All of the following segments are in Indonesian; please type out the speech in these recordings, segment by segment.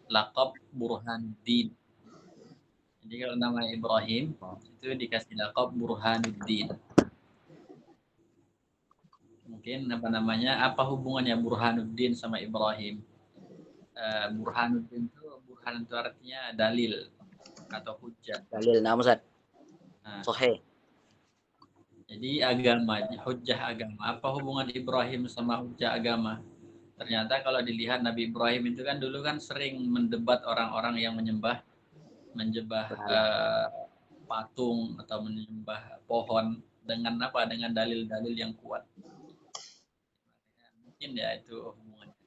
laqab Burhanuddin. Jadi kalau nama Ibrahim itu dikasih laqab Burhanuddin. Mungkin apa hubungannya Burhanuddin sama Ibrahim? Burhanuddin itu artinya dalil atau hujjah. Dalil nama Ustaz. Nah, Sahih. jadi agama, hujjah agama. Apa hubungan Ibrahim sama hujjah agama? Ternyata kalau dilihat Nabi Ibrahim itu kan dulu kan sering mendebat orang-orang yang menyembah patung atau menyembah pohon dengan apa? Dengan dalil-dalil yang kuat. Mungkin ya itu hubungannya.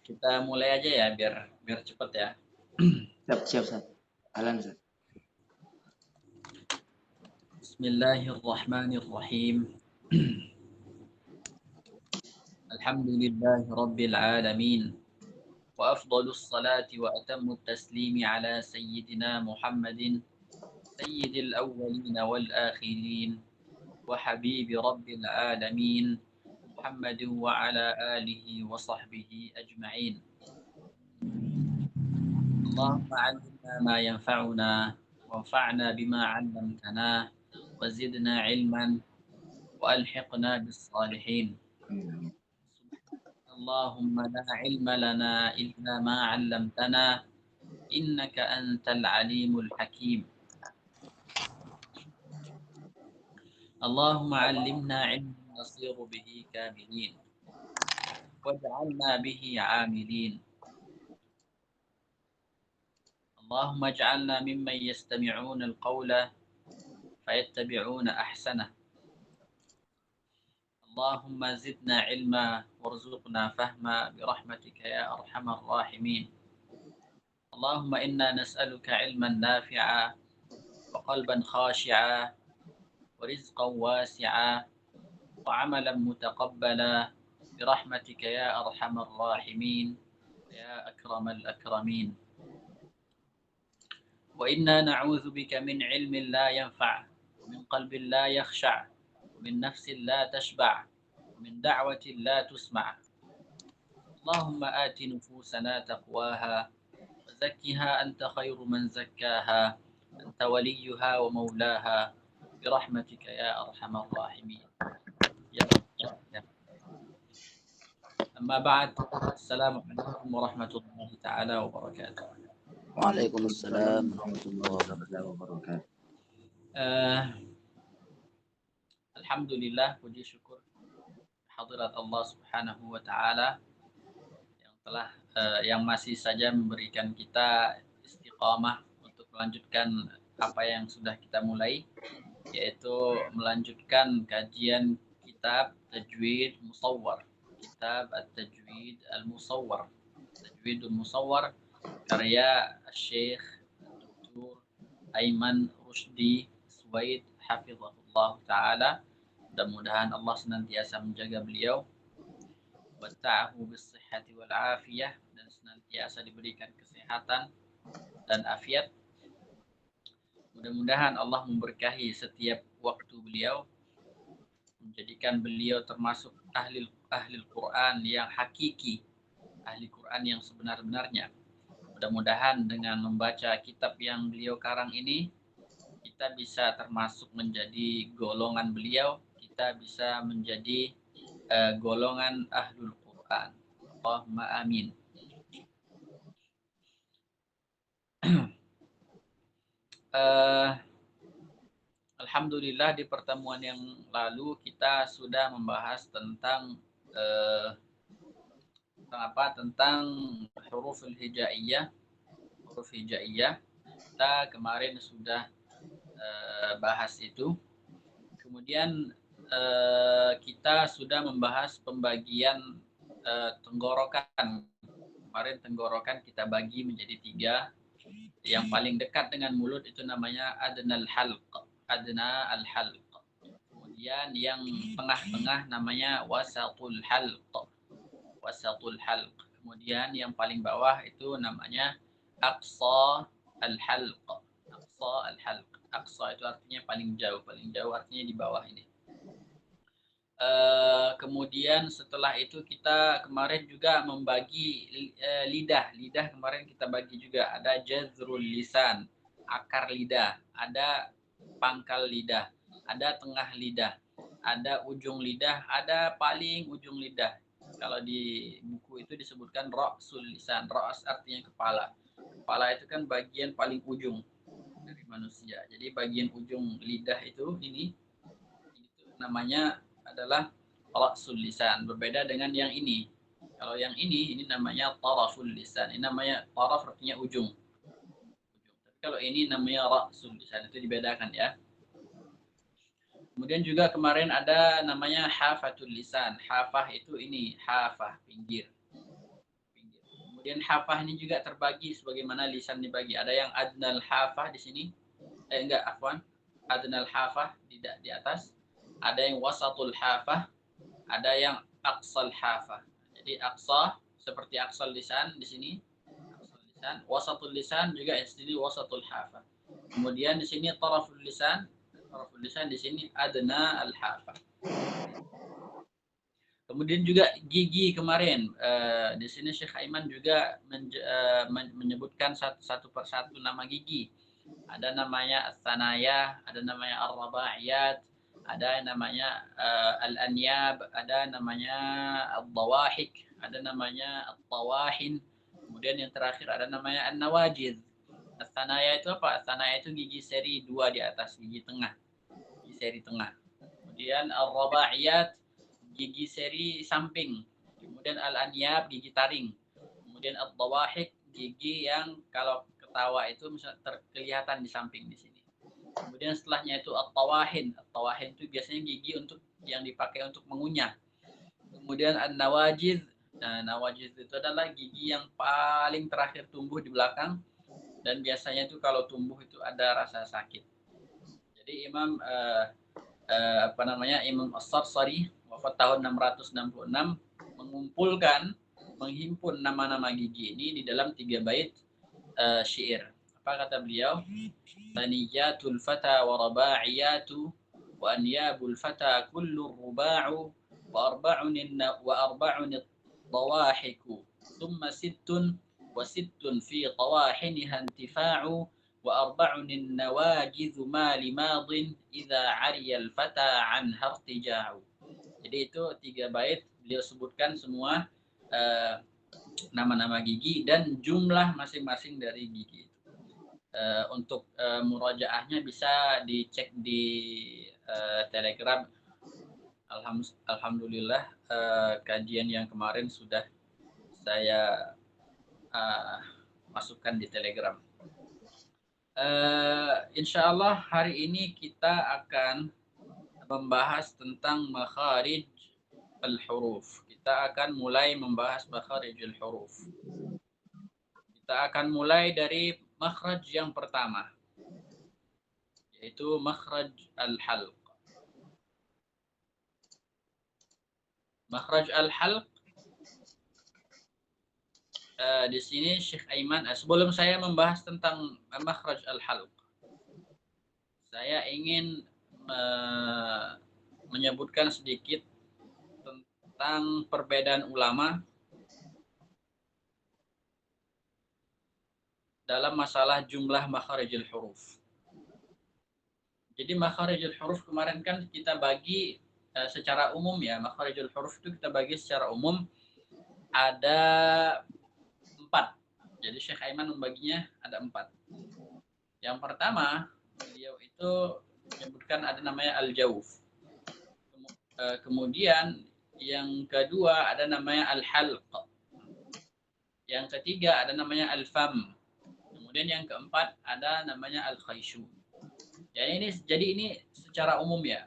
Kita mulai aja ya biar cepat ya. Siap Ustaz. Ahlan Ustaz. Bismillahirrahmanirrahim. Alhamdulillahi rabbil alamin. Wa afdalus salati wa atammu taslimi ala sayyidina Muhammadin sayyidil awwalin wal akhirin wa habibi rabbil alamin Muhammadin wa ala alihi wa sahbihi ajma'in. اللهم علمنا ما ينفعنا وانفعنا بما علمتنا وزدنا علما وألحقنا بالصالحين. اللهم لا علم لنا إلا ما علمتنا إنك أنت العليم الحكيم. اللهم علمنا علما نصير به كاملين واجعلنا به عاملين. اللهم اجعلنا ممن يستمعون القول فيتبعون أحسنه. اللهم زدنا علما وارزقنا فهما برحمتك يا أرحم الراحمين. اللهم إنا نسألك علما نافعا وقلبا خاشعا ورزقا واسعا وعملا متقبلا برحمتك يا أرحم الراحمين يا أكرم الأكرمين. وإنا نعوذ بك من علم لا ينفع ومن قلب لا يخشع ومن نفس لا تشبع ومن دعوة لا تسمع. اللهم آت نفوسنا تقواها وزكها أنت خير من زكاها أنت وليها ومولاها برحمتك يا أرحم الراحمين يا رب. أما بعد، السلام عليكم ورحمة الله تعالى وبركاته. Waalaikumsalam warahmatullahi wabarakatuh. Alhamdulillah, puji syukur hadirat Allah Subhanahu wa taala yang telah yang masih saja memberikan kita istiqamah untuk melanjutkan apa yang sudah kita mulai, yaitu melanjutkan kajian kitab Tajwid Musawwar, kitab At-Tajwid Al-Musawwar, Tajwid Al-Musawwar karya Syekh Dr. Aiman Rusdi Suwaid hafizahullah taala. Mudah-mudahan Allah senantiasa menjaga beliau, wata'ahu bis-sihhati wal afiyah, dan senantiasa diberikan kesehatan dan afiat. Mudah-mudahan Allah memberkahi setiap waktu beliau, menjadikan beliau termasuk ahli Quran yang hakiki, ahli Quran yang sebenar-benarnya. Mudah-mudahan dengan membaca kitab yang beliau karang ini, kita bisa termasuk menjadi golongan beliau, kita bisa menjadi golongan ahlul Quran. Allahumma amin. Alhamdulillah, di pertemuan yang lalu kita sudah membahas tentang tentang huruf hijaiyah. Huruf hijaiyah kita kemarin sudah bahas itu. Kemudian kita sudah membahas pembagian tenggorokan. Kemarin tenggorokan kita bagi menjadi 3. Yang paling dekat dengan mulut itu namanya adnal halq, adna al halq. Kemudian yang tengah-tengah namanya wasatul halq, wasatul halq. Kemudian yang paling bawah itu namanya aqsa al-halq. Aqsa al-halq. Aqsa itu artinya paling jauh artinya di bawah ini. Kemudian setelah itu kita kemarin juga membagi lidah. Lidah kemarin kita bagi juga. Ada jazrul lisan, akar lidah. Ada pangkal lidah. Ada tengah lidah. Ada ujung lidah. Ada paling ujung lidah. Kalau di buku itu disebutkan ra'sul lisan. Ra's artinya kepala. Kepala itu kan bagian paling ujung dari manusia. Jadi bagian ujung lidah itu namanya adalah ra'sul lisan, berbeda dengan yang ini. Kalau yang ini namanya taraful lisan. Ini namanya taraf artinya ujung. Tapi kalau ini namanya ra'sul lisan, itu dibedakan ya. Kemudian juga kemarin ada namanya hafatul lisan. Hafah itu ini, hafah, pinggir. Kemudian hafah ini juga terbagi sebagaimana lisan dibagi. Ada yang adnal hafah di sini. Adnal hafah di atas. Ada yang wasatul hafah, ada yang aqsal hafah. Jadi aqsa seperti aqsal lisan di sini, aqsal lisan, wasatul lisan juga di sini wasatul hafah. Kemudian di sini taraful lisan di sini adna al hafah. Kemudian juga gigi kemarin di sini Syekh Aiman juga menyebutkan satu persatu nama gigi. Ada namanya as-sanaya, ada namanya ar-rabaiyat, ada namanya al-anyab, ada namanya al-dawahik, ada namanya al-tawahin. Kemudian yang terakhir ada namanya an-nawajiz. As-sanaya itu apa? As-sanaya itu gigi seri 2 di atas, gigi tengah. Gigi seri tengah. Kemudian al-rabaiyat, gigi seri samping. Kemudian al-anyab, gigi taring. Kemudian al-dawahik, gigi yang kalau ketawa itu misalnya terkelihatan di samping di sini. Kemudian setelahnya itu at-tawahin. At-tawahin itu biasanya gigi untuk yang dipakai untuk mengunyah. Kemudian an-nawajiz. Nah, nawajiz itu adalah gigi yang paling terakhir tumbuh di belakang dan biasanya itu kalau tumbuh itu ada rasa sakit. Jadi Imam Imam As-Sarsari wafat tahun 666 menghimpun nama-nama gigi ini di dalam 3 bait syair. Apa kata beliau? Taniyatul fata wa raba'iyatu wa anyabul fata kullu ruba'u wa arba'un tawahiku thumma sittun fi tawahiniha intifa'u wa arba'un nawajizu ma limadin idza 'ariyal fata 'anha irtija'u. Jadi itu 3 bait beliau sebutkan semua nama-nama gigi dan jumlah masing-masing dari gigi. Untuk murajaahnya bisa dicek di Telegram. Alhamdulillah kajian yang kemarin sudah saya masukkan di Telegram. Insya Allah hari ini kita akan membahas tentang makharij al-huruf. Kita akan mulai membahas makharijul huruf. Kita akan mulai dari makhraj yang pertama, yaitu makhraj al-halq. Makhraj al-halq di sini Syekh Aiman, sebelum saya membahas tentang makhraj al-halq, saya ingin menyebutkan sedikit tentang perbedaan ulama dalam masalah jumlah makharijul huruf. Jadi makharijul huruf kemarin kan kita bagi secara umum ya. Makharijul huruf itu kita bagi secara umum ada 4. Jadi Syekh Aiman membaginya ada 4. Yang pertama, beliau itu menyebutkan ada namanya al-jawf. Kemudian yang kedua ada namanya al-halq. Yang ketiga ada namanya al-fam. Kemudian yang keempat ada namanya al-khayshu. Jadi ini secara umum ya.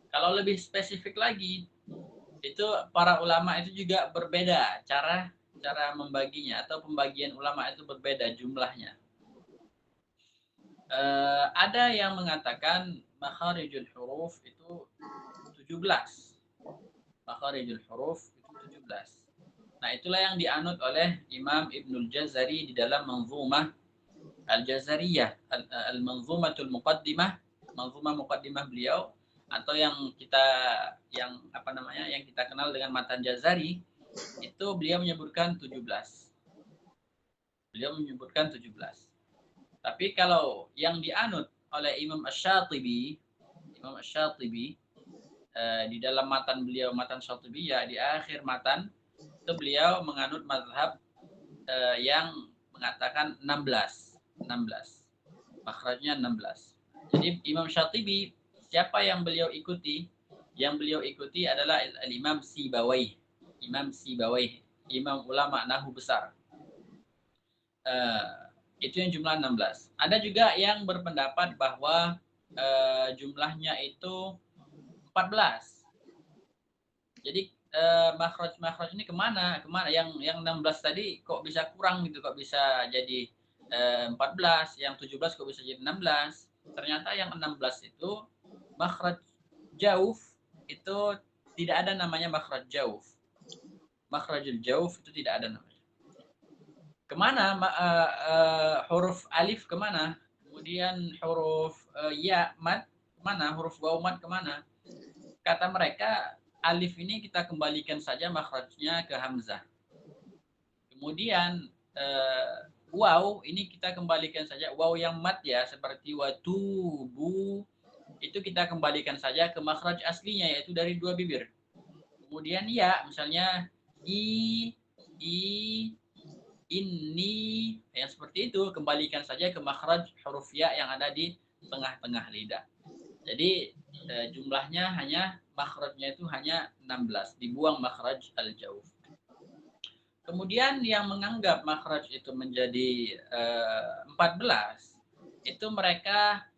Kalau lebih spesifik lagi, itu para ulama itu juga berbeda cara membaginya, atau pembagian ulama itu berbeda jumlahnya. Ada yang mengatakan makharijul huruf itu 17. Makharijul huruf itu 17. Nah, itulah yang dianut oleh Imam Ibnul Jazari di dalam Manzumah Al-Jazariyah, Al-Manzumatul Muqaddimah, Manzumah Muqaddimah beliau, atau yang kita kenal dengan Matan Jazari, itu beliau menyebutkan 17. Beliau menyebutkan 17. Tapi kalau yang dianut oleh Imam Asy-Syatibi, di dalam matan beliau, matan Syatibiyah, di akhir matan itu beliau menganut mazhab yang mengatakan 16. Makhrajnya 16. Jadi Imam Syatibi, siapa yang beliau ikuti? Yang beliau ikuti adalah Al-Imam Sibawayh. Imam ulama nahwu besar. Itu yang jumlah 16. Ada juga yang berpendapat bahwa jumlahnya itu 14. Jadi makhraj ini kemana yang 16 tadi kok bisa kurang gitu, kok bisa jadi 14, yang 17 kok bisa jadi 16. Ternyata yang 16 itu makhraj jauf, itu tidak ada namanya makhraj jauf. Makhrajul jauf itu tidak ada namanya. Kemana huruf alif kemana? Kemudian huruf ya mad kemana? Huruf waw mad kemana? Kata mereka, alif ini kita kembalikan saja makhrajnya ke hamzah. Kemudian waw ini kita kembalikan saja, waw yang mad ya, seperti watubu, itu kita kembalikan saja ke makhraj aslinya, yaitu dari dua bibir. Kemudian ya, misalnya ini, yang seperti itu, kembalikan saja ke makhraj huruf ya yang ada di tengah-tengah lidah. Jadi jumlahnya hanya, makhrajnya itu hanya 16, dibuang makhraj al-jauf. Kemudian yang menganggap makhraj itu menjadi 14, itu mereka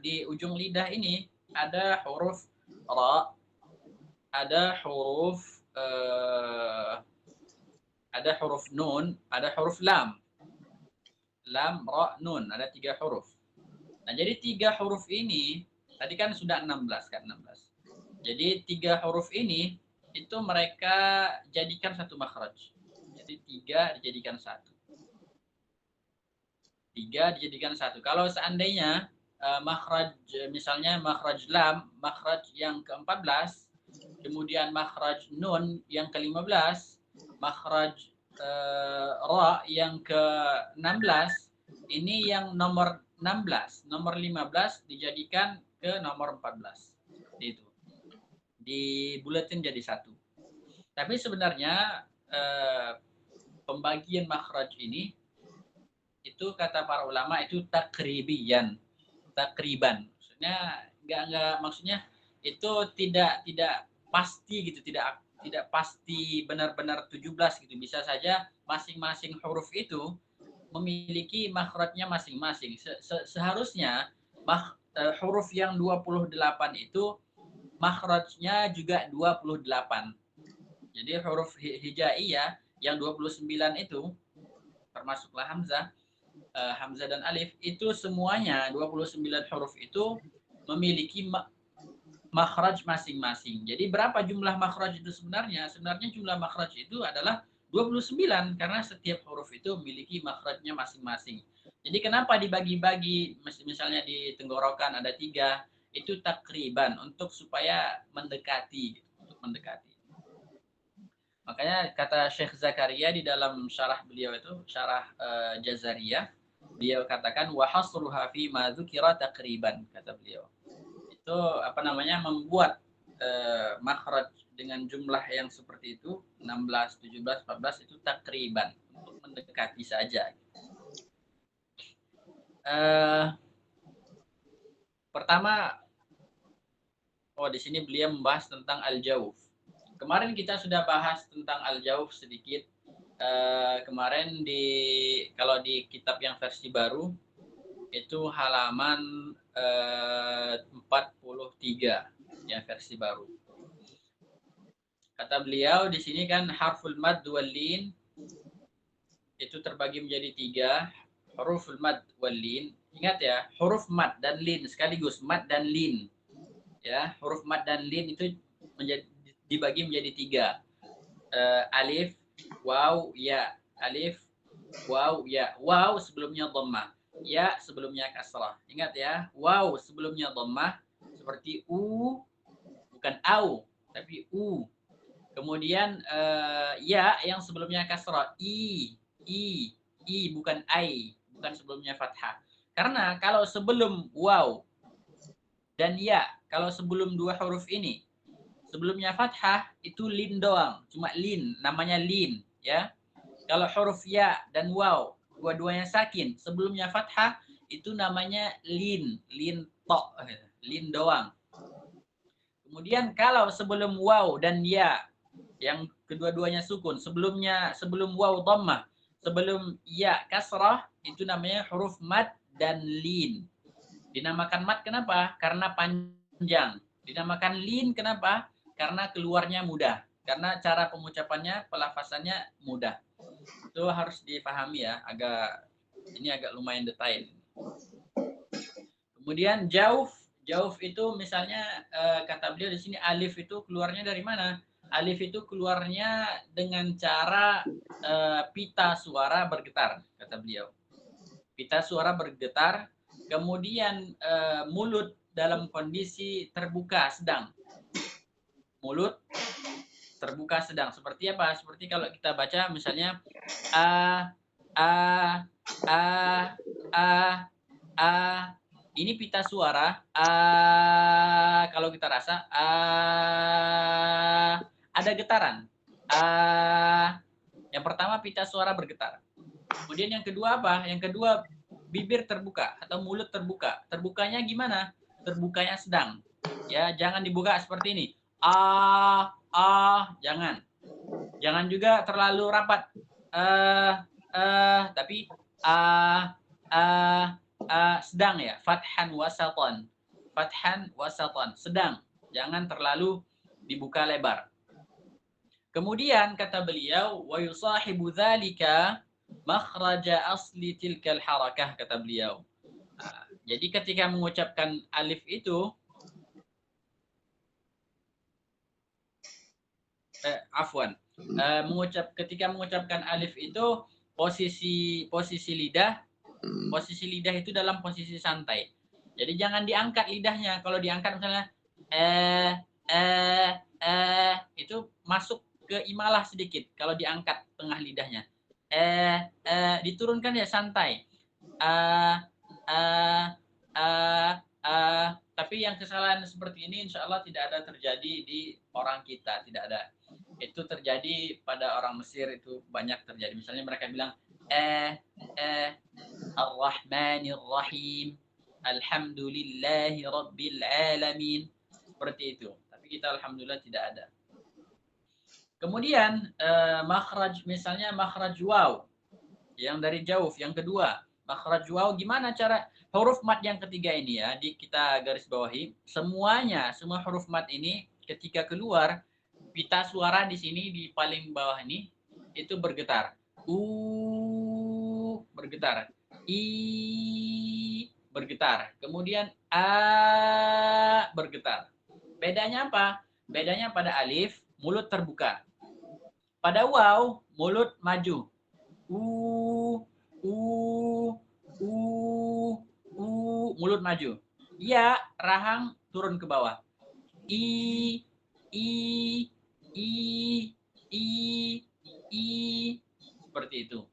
di ujung lidah ini ada huruf ra, ada huruf nun, ada huruf lam. Lam, ra, nun, ada 3 huruf. Nah, jadi 3 huruf ini, tadi kan sudah 16 kan, 16. Jadi 3 huruf ini, itu mereka jadikan satu makhraj. Jadi 3 dijadikan satu. 3 dijadikan satu. Kalau seandainya makhraj, misalnya makhraj lam, makhraj yang ke-14, kemudian makhraj nun yang ke-15, makhraj ra yang ke-16, ini yang nomor 16, nomor 15 dijadikan ke nomor 14. Itu. Di buletin jadi satu. Tapi sebenarnya pembagian makhraj ini itu kata para ulama itu takriban. Maksudnya itu tidak pasti gitu, tidak pasti benar-benar 17 gitu. Bisa saja masing-masing huruf itu memiliki makhrajnya masing-masing. Seharusnya huruf yang 28 itu makhrajnya juga 28. Jadi huruf hijaiyah yang 29 itu, termasuklah hamzah, hamzah dan alif, itu semuanya 29 huruf itu memiliki makhraj masing-masing. Jadi berapa jumlah makhraj itu sebenarnya? Sebenarnya jumlah makhraj itu adalah 29, karena setiap huruf itu memiliki makhrajnya masing-masing. Jadi kenapa dibagi-bagi, misalnya di tenggorokan ada 3, itu takriban, untuk supaya mendekati. Makanya kata Syekh Zakaria di dalam syarah beliau itu, syarah Jazariyah, beliau katakan wa hasruha fi ma dzukira takriban, kata beliau. Itu membuat makhraj dengan jumlah yang seperti itu, 16, 17, 14 itu takriban, untuk mendekati saja. Pertama, di sini beliau membahas tentang al-jauf. Kemarin kita sudah bahas tentang al-jauf sedikit. Kemarin kalau di kitab yang versi baru itu halaman 43 ya, versi baru. Kata beliau di sini kan harful mad wal lin itu terbagi menjadi 3. Huruful mad wal lin. Ingat ya, huruf mad dan lin sekaligus, mad dan lin. Ya, huruf mad dan lin itu dibagi menjadi 3. alif, waw, ya. Alif, waw, ya. Waw sebelumnya dhammah. Ya sebelumnya kasrah. Ingat ya, waw sebelumnya dhammah seperti u, bukan au, tapi u. Kemudian ya yang sebelumnya kasrah, i bukan ai, bukan sebelumnya fathah. Karena kalau sebelum waw dan ya, kalau sebelum dua huruf ini sebelumnya fathah itu lin doang, cuma lin, namanya lin ya. Kalau huruf ya dan waw dua-duanya sakin, sebelumnya fathah itu namanya lin to, lin doang. Kemudian kalau sebelum waw dan ya yang kedua-duanya sukun, sebelum waw dhammah, sebelum ya kasrah itu namanya huruf mad dan lin. Dinamakan mad kenapa? Karena panjang. Dinamakan lin kenapa? Karena keluarnya mudah. Karena cara pengucapannya, pelafasannya mudah. Itu harus dipahami ya, ini agak lumayan detail. Kemudian jauf itu misalnya kata beliau di sini alif itu keluarnya dari mana? Alif itu keluarnya dengan cara pita suara bergetar, kata beliau. Pita suara bergetar, kemudian mulut dalam kondisi terbuka sedang. Mulut terbuka sedang. Seperti apa? Seperti kalau kita baca misalnya ini pita suara kalau kita rasa ada getaran. Yang pertama pita suara bergetar. Kemudian yang kedua apa? Yang kedua bibir terbuka atau mulut terbuka. Terbukanya gimana? Terbukanya sedang. Ya, jangan dibuka seperti ini. Jangan. Jangan juga terlalu rapat. Tapi sedang ya. Fathan wasatan. Fathan wasatan. Sedang. Jangan terlalu dibuka lebar. Kemudian kata beliau, wa yusahibu dzalika makhraja asli tilkal harakah, kata beliau. Jadi ketika mengucapkan alif itu ketika mengucapkan alif itu posisi lidah itu dalam posisi santai. Jadi jangan diangkat lidahnya. Kalau diangkat misalnya itu masuk ke imalah sedikit kalau diangkat tengah lidahnya. Diturunkan ya santai. Tapi yang kesalahan seperti ini insya Allah tidak ada terjadi di orang kita, tidak ada. Itu terjadi pada orang Mesir, itu banyak terjadi. Misalnya mereka bilang Ar-Rahmanir Rahim, Alhamdulillahi Rabbil Alamin, seperti itu. Tapi kita alhamdulillah tidak ada. Kemudian makhraj, misalnya makhraj waw yang dari jauf, yang kedua makhraj waw, gimana cara huruf mat yang ketiga ini ya, kita garis bawahi semua huruf mat ini ketika keluar pita suara di sini di paling bawah ini itu bergetar. Bergetar. I bergetar. Kemudian a bergetar. Bedanya apa? Bedanya pada alif mulut terbuka. Pada waw mulut maju. Mulut maju. Ya, rahang turun ke bawah. I seperti itu.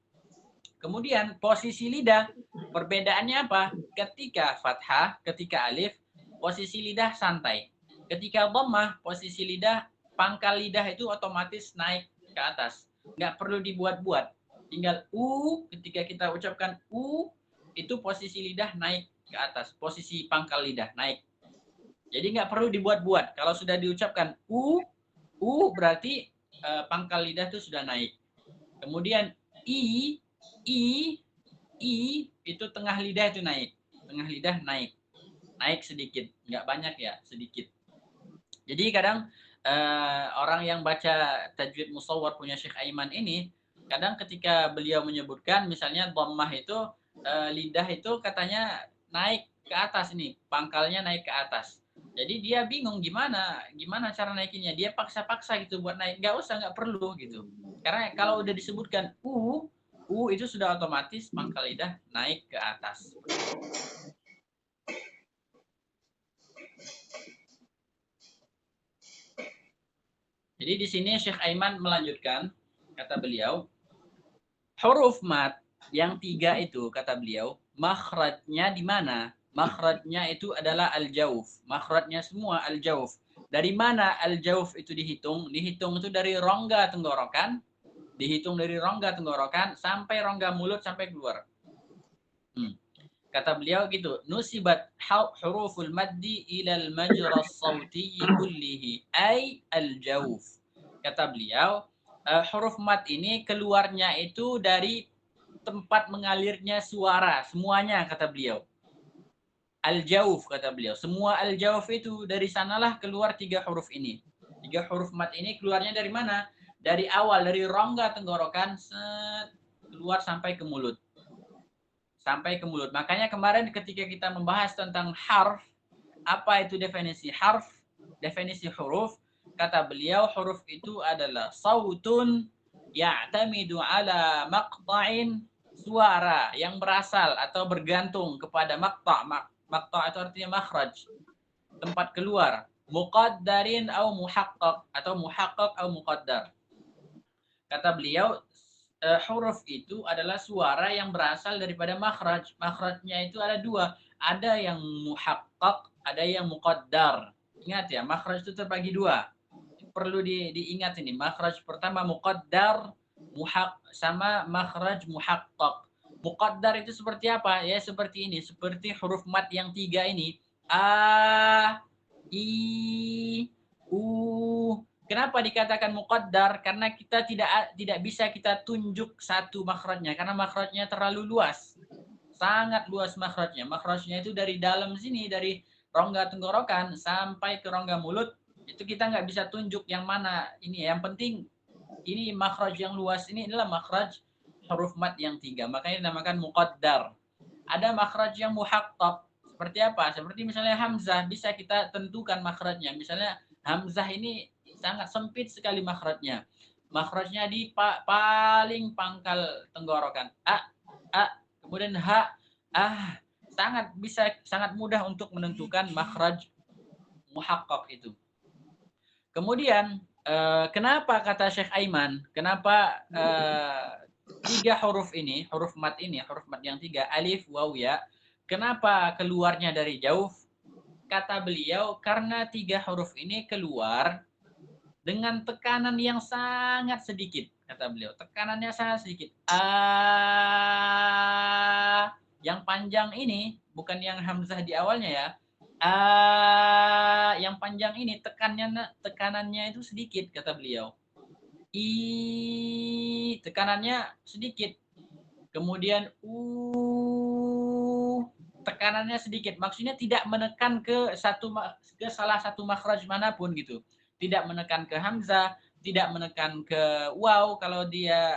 Kemudian posisi lidah, perbedaannya apa? Ketika fathah, ketika alif, posisi lidah santai. Ketika dhammah, posisi lidah, pangkal lidah itu otomatis naik ke atas. Nggak perlu dibuat-buat. Tinggal ketika kita ucapkan itu posisi lidah naik ke atas. Posisi pangkal lidah naik. Jadi nggak perlu dibuat-buat. Kalau sudah diucapkan berarti pangkal lidah itu sudah naik. Kemudian i itu tengah lidah itu naik. Tengah lidah naik. Naik sedikit. Nggak banyak ya, sedikit. Jadi kadang orang yang baca tajwid musawwar punya Syekh Aiman ini, kadang ketika beliau menyebutkan misalnya dhammah itu lidah itu katanya naik ke atas ini, pangkalnya naik ke atas. Jadi dia bingung gimana cara naikinnya. Dia paksa-paksa gitu buat naik. Nggak perlu gitu. Karena kalau udah disebutkan itu sudah otomatis pangkal lidah naik ke atas. Jadi di sini Syekh Aiman melanjutkan, kata beliau, huruf mat yang 3 itu, kata beliau, makhrajnya di mana? Makhrajnya itu adalah al-jauf. Makhrajnya semua al-jauf. Dari mana al-jauf itu dihitung? Dihitung itu dari rongga tenggorokan. Dihitung dari rongga tenggorokan sampai rongga mulut sampai keluar. Kata beliau gitu, nusibat huruful maddi ilal majras sawti kullihi ay al-jauf. Kata beliau, huruf mad ini keluarnya itu dari tempat mengalirnya suara, semuanya, kata beliau. Al-jauf, kata beliau. Semua al-jauf itu dari sanalah keluar 3 huruf ini. 3 huruf mad ini keluarnya dari mana? Dari awal, dari rongga tenggorokan, keluar sampai ke mulut. Sampai ke mulut. Makanya kemarin ketika kita membahas tentang harf, apa itu definisi harf, definisi huruf, kata beliau huruf itu adalah sautun ya'tamidu ala maqta'in, suara yang berasal atau bergantung kepada maqta'. Maqta' itu artinya makhraj, tempat keluar. Muqaddarin atau muhaqqaq atau muhaqqaq atau muqaddar. Kata beliau, huruf itu adalah suara yang berasal daripada makhraj. Makhrajnya itu ada 2. Ada yang muhaqqaq, ada yang muqaddar. Ingat ya, makhraj itu terbagi 2. Perlu diingat ini. Makhraj pertama muqaddar, sama makhraj muhaqqaq. Muqaddar itu seperti apa? Ya seperti ini, seperti huruf mat yang 3 ini. A, I, U. Kenapa dikatakan muqaddar? Karena kita tidak bisa kita tunjuk satu makhrajnya karena makhrajnya terlalu luas. Sangat luas makhrajnya. Makhrajnya itu dari dalam sini, dari rongga tenggorokan sampai ke rongga mulut, itu kita nggak bisa tunjuk yang mana ini. Yang penting ini makhraj yang luas ini adalah makhraj huruf mat yang 3. Makanya dinamakan muqaddar. Ada makhraj yang muhaqqaq. Seperti apa? Seperti misalnya hamzah, bisa kita tentukan makhrajnya. Misalnya hamzah ini sangat sempit sekali makhrajnya. Makhrajnya di paling pangkal tenggorokan. Kemudian sangat mudah untuk menentukan makhraj muhaqqaq itu. Kemudian kenapa kata Syekh Aiman, kenapa 3 huruf ini, huruf mat yang 3, alif, waw, ya, kenapa keluarnya dari jauf? Kata beliau, karena 3 huruf ini keluar dengan tekanan yang sangat sedikit, kata beliau. Tekanannya sangat sedikit. Yang panjang ini, bukan yang hamzah di awalnya ya. Yang panjang ini tekanannya itu sedikit, kata beliau. Tekanannya sedikit. Kemudian tekanannya sedikit. Maksudnya tidak menekan ke salah satu makhraj manapun gitu. Tidak menekan ke hamzah, tidak menekan ke waw kalau dia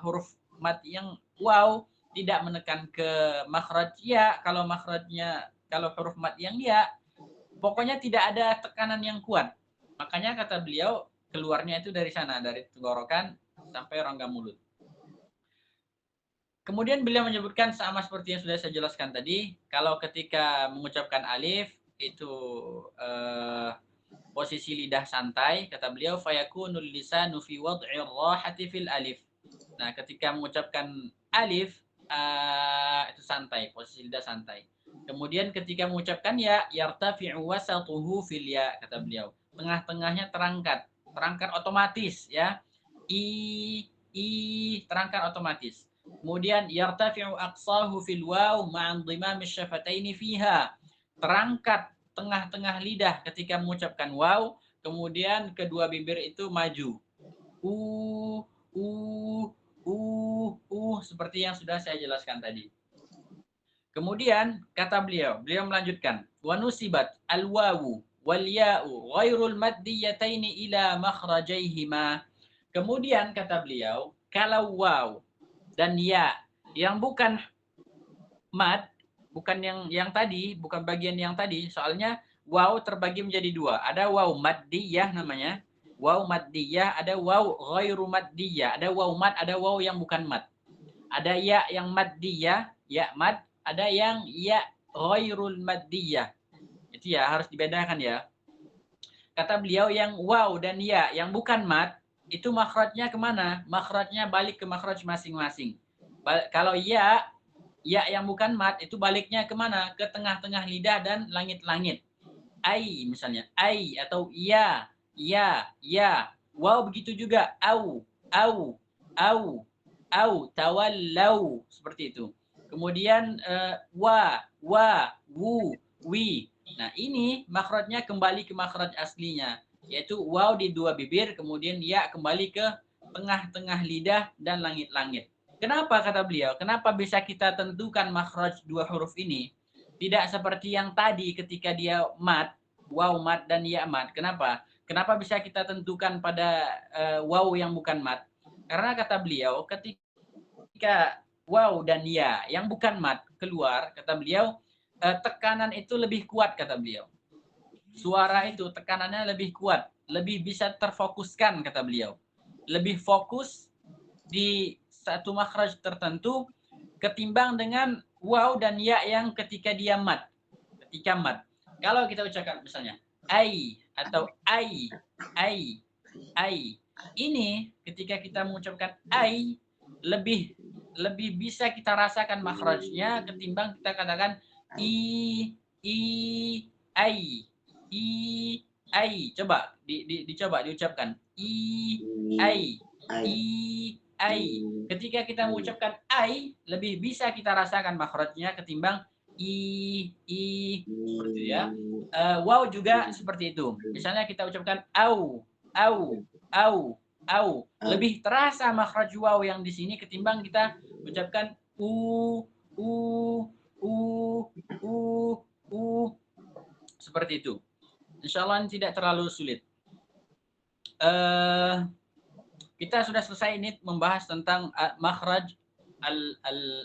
huruf mat yang waw, tidak menekan ke makhraj ya kalau huruf mat yang ya. Pokoknya tidak ada tekanan yang kuat. Makanya kata beliau keluarnya itu dari sana, dari tenggorokan sampai rongga mulut. Kemudian beliau menyebutkan sama seperti yang sudah saya jelaskan tadi, kalau ketika mengucapkan alif itu posisi lidah santai, kata beliau fayakunul lisanu fi wad'ir rahati fil alif. Nah, ketika mengucapkan alif itu santai, posisi lidah santai. Kemudian ketika mengucapkan ya, yartafi'u wasatuhu fil ya, kata beliau. Tengah-tengahnya terangkat otomatis ya. Terangkat otomatis. Kemudian yartafi'u aqsahu fil waw ma'an dhimam syafataini fiha. Terangkat tengah-tengah lidah ketika mengucapkan waw, kemudian kedua bibir itu maju. Seperti yang sudah saya jelaskan tadi. Kemudian kata beliau melanjutkan, wa nusibat al-wawu wal ya'u ghairul maddiyataini ila makhrajaihima. Kemudian kata beliau, kalau waw dan ya yang bukan mad bukan yang tadi, bukan bagian yang tadi. Soalnya waw terbagi menjadi dua. Ada waw maddiyah namanya. Waw maddiyah, ada waw ghairu maddiyah. Ada waw mad, ada waw yang bukan mad. Ada ya yang maddiyah, ya mad, ada yang ya ghairul maddiyah. Itu ya harus dibedakan ya. Kata beliau yang waw dan ya yang bukan mad itu makhrajnya kemana? Makhrajnya balik ke makhraj masing-masing. Kalau ya yang bukan mad itu baliknya kemana? Ke tengah-tengah lidah dan langit-langit. Ai misalnya, ai atau ya. Waw begitu juga, au, tawallau, seperti itu. Kemudian wa, wu, wi. Nah ini makhrajnya kembali ke makhraj aslinya, yaitu waw di dua bibir, kemudian ya kembali ke tengah-tengah lidah dan langit-langit. Kenapa kata beliau? Kenapa bisa kita tentukan makhraj dua huruf ini? Tidak seperti yang tadi ketika dia mad, waw mad dan ya mad. Kenapa? Kenapa bisa kita tentukan pada waw yang bukan mad? Karena kata beliau ketika waw dan ya yang bukan mad keluar, kata beliau tekanan itu lebih kuat, kata beliau. Suara itu tekanannya lebih kuat, lebih bisa terfokuskan, kata beliau. Lebih fokus di satu makhraj tertentu ketimbang dengan waw dan ya yang ketika dia mad. Ketika mad. Kalau kita ucapkan misalnya ai atau ai. Ini ketika kita mengucapkan ai lebih bisa kita rasakan makhrajnya ketimbang kita katakan i ai. Coba dicoba diucapkan ai. Ketika kita mengucapkan ai lebih bisa kita rasakan makhrajnya ketimbang seperti itu ya. Waw juga seperti itu. Misalnya kita ucapkan au. Lebih terasa makhraj waw yang di sini ketimbang kita ucapkan u. Seperti itu. Insyaallah tidak terlalu sulit. Kita sudah selesai ini membahas tentang makhraj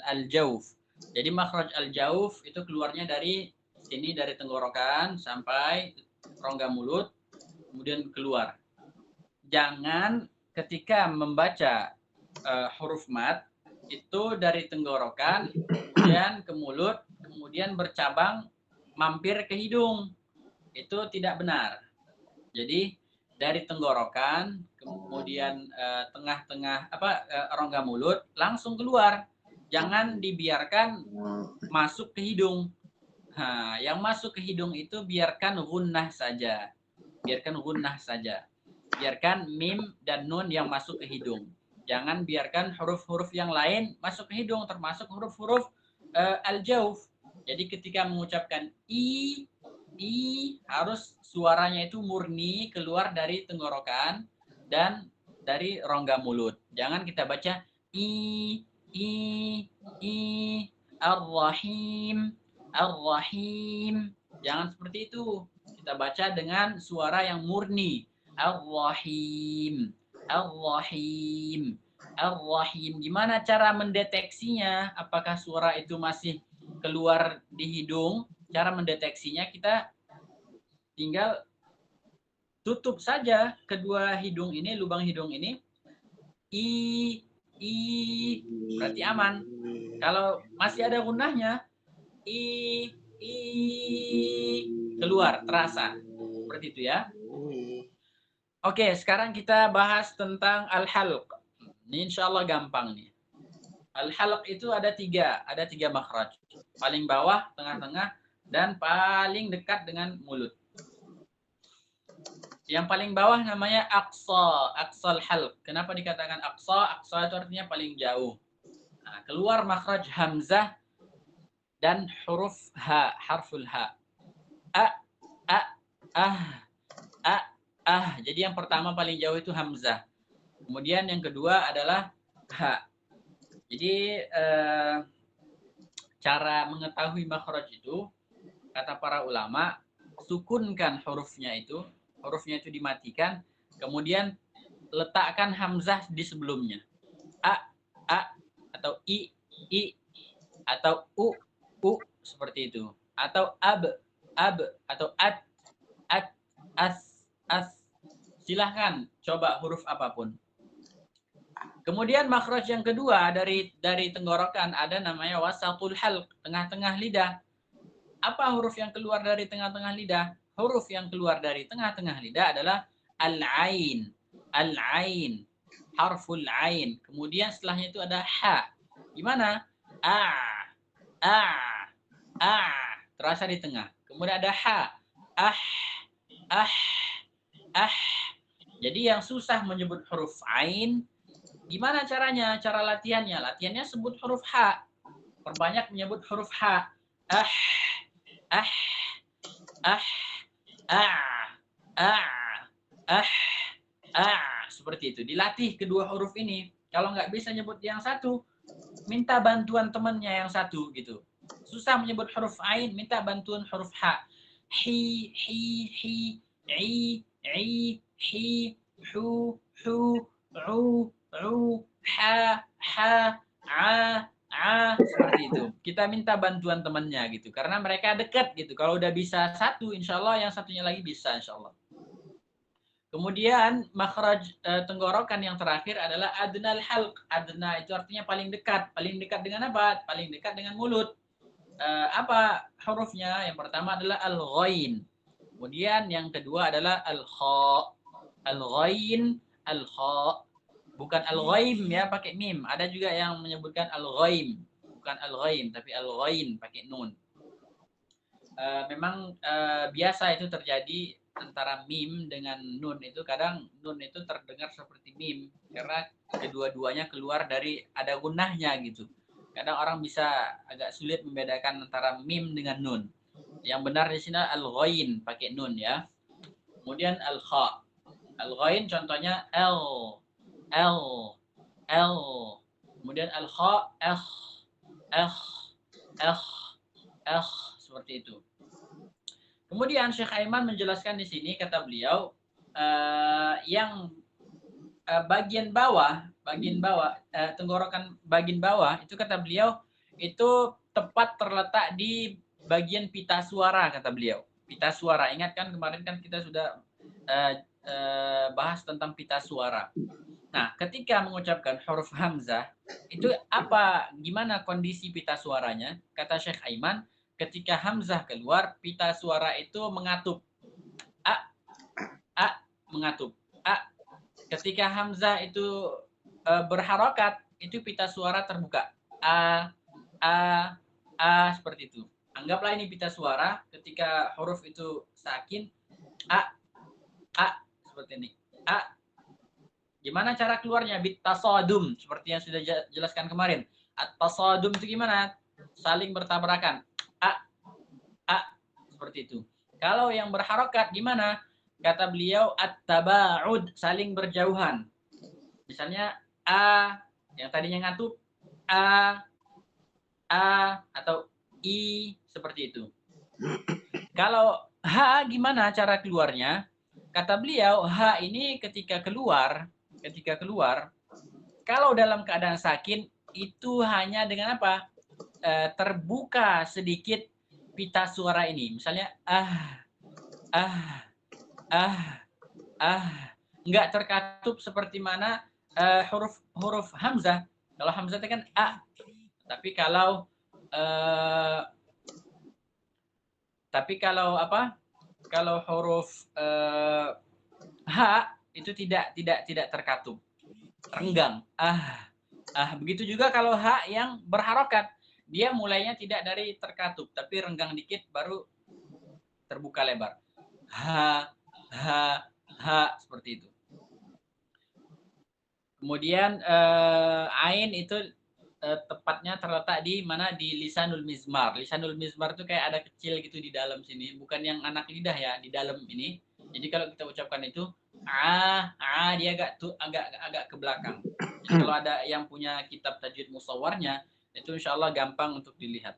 al-jauf. Jadi makhraj al-jauf itu keluarnya dari sini, dari tenggorokan sampai rongga mulut, kemudian keluar. Jangan ketika membaca huruf mad itu dari tenggorokan kemudian ke mulut, kemudian bercabang mampir ke hidung. Itu tidak benar. Jadi dari tenggorokan kemudian tengah-tengah rongga mulut langsung keluar. Jangan dibiarkan masuk ke hidung. Nah, yang masuk ke hidung itu biarkan gunnah saja. Biarkan mim dan nun yang masuk ke hidung. Jangan biarkan huruf-huruf yang lain masuk ke hidung, termasuk huruf-huruf al-jauf. Jadi ketika mengucapkan i harus suaranya itu murni keluar dari tenggorokan dan dari rongga mulut. Jangan kita baca ar-rahim. Jangan seperti itu. Kita baca dengan suara yang murni. Ar-rahim. Gimana cara mendeteksinya? Apakah suara itu masih keluar di hidung? Cara mendeteksinya kita tinggal tutup saja kedua hidung ini, lubang hidung ini. Berarti aman. Kalau masih ada gunnahnya, keluar, terasa. Seperti itu ya. Oke, sekarang kita bahas tentang al-halq. Ini insya Allah gampang nih. Al-halq itu ada tiga makhraj. Paling bawah, tengah-tengah, dan paling dekat dengan mulut. Yang paling bawah namanya aqsal halq. Kenapa dikatakan aqsa? Aqsa itu artinya paling jauh. Nah, keluar makhraj hamzah dan huruf ha, harful ha. Jadi yang pertama paling jauh itu hamzah. Kemudian yang kedua adalah ha. Jadi cara mengetahui makhraj itu kata para ulama, sukunkan hurufnya itu dimatikan, kemudian letakkan hamzah di sebelumnya. A atau i atau u seperti itu. Atau ab atau at, as. Silahkan coba huruf apapun. Kemudian makhraj yang kedua dari tenggorokan ada namanya wasatul halq, tengah-tengah lidah. Apa huruf yang keluar dari tengah-tengah lidah? Huruf yang keluar dari tengah-tengah lidah adalah al-ain. Al-ain. Harful ain. Kemudian setelahnya itu ada ha. Gimana? A. Terasa di tengah. Kemudian ada ha. Ah. Jadi yang susah menyebut huruf ain, gimana caranya? Cara latihannya? Latihannya sebut huruf ha. Perbanyak menyebut huruf ha. Ah. Seperti itu. Dilatih kedua huruf ini. Kalau nggak bisa nyebut yang satu, minta bantuan temannya yang satu gitu. Susah menyebut huruf ain, minta bantuan huruf ha. Hi, i, hi, hu, ha, seperti itu. Kita minta bantuan temannya gitu, karena mereka dekat gitu. Kalau udah bisa satu, insya Allah yang satunya lagi bisa, insya Allah. Kemudian makhraj tenggorokan yang terakhir adalah adnal halq. Adna itu artinya paling dekat. Paling dekat dengan apa? Paling dekat dengan mulut. Apa hurufnya? Yang pertama adalah al-ghain. Kemudian yang kedua adalah al-kha. Al-ghain, al-kha. Bukan al-ghaim ya, pakai mim. Ada juga yang menyebutkan al-ghaim. Bukan al-ghaim, tapi al-ghain pakai nun. Memang biasa itu terjadi antara mim dengan nun itu, kadang nun itu terdengar seperti mim karena kedua-duanya keluar dari ada gunnahnya gitu. Kadang orang bisa agak sulit membedakan antara mim dengan nun. Yang benar di sini al-ghain pakai nun ya. Kemudian al-kha. Al-ghain contohnya l. Kemudian al-kha seperti itu. Kemudian Syekh Aiman menjelaskan di sini, kata beliau, yang bagian bawah, tenggorokan bagian bawah itu kata beliau itu tepat terletak di bagian pita suara, kata beliau. Pita suara, ingat kan kemarin kan kita sudah bahas tentang pita suara. Nah, ketika mengucapkan huruf hamzah itu gimana kondisi pita suaranya? Kata Syekh Aiman, ketika hamzah keluar, pita suara itu mengatup. Mengatup. Ketika hamzah itu berharokat, itu pita suara terbuka. Seperti itu. Anggaplah ini pita suara, ketika huruf itu sakin, seperti ini. Gimana cara keluarnya? Bitasadum, seperti yang sudah jelaskan kemarin. At-tasadum itu gimana? Saling bertabrakan. Seperti itu. Kalau yang berharokat gimana? Kata beliau at-taba'ud, saling berjauhan. Misalnya yang tadinya ngatup atau i, seperti itu. Kalau h gimana cara keluarnya? Kata beliau h ini ketika keluar, kalau dalam keadaan sakin itu hanya dengan apa? Terbuka sedikit pita suara ini. Misalnya nggak terkatup seperti mana huruf hamzah. Kalau hamzah itu kan tapi kalau kalau huruf h itu tidak terkatup, renggang. Begitu juga kalau h yang berharokat, dia mulainya tidak dari terkatup tapi renggang dikit baru terbuka lebar. Seperti itu. Kemudian ain itu tepatnya terletak di mana? Di lisanul mizmar. Lisanul mizmar itu kayak ada kecil gitu di dalam sini, bukan yang anak lidah ya, di dalam ini. Jadi kalau kita ucapkan itu dia agak ke belakang. Jadi kalau ada yang punya kitab tajwid musawarnya, itu insya Allah gampang untuk dilihat.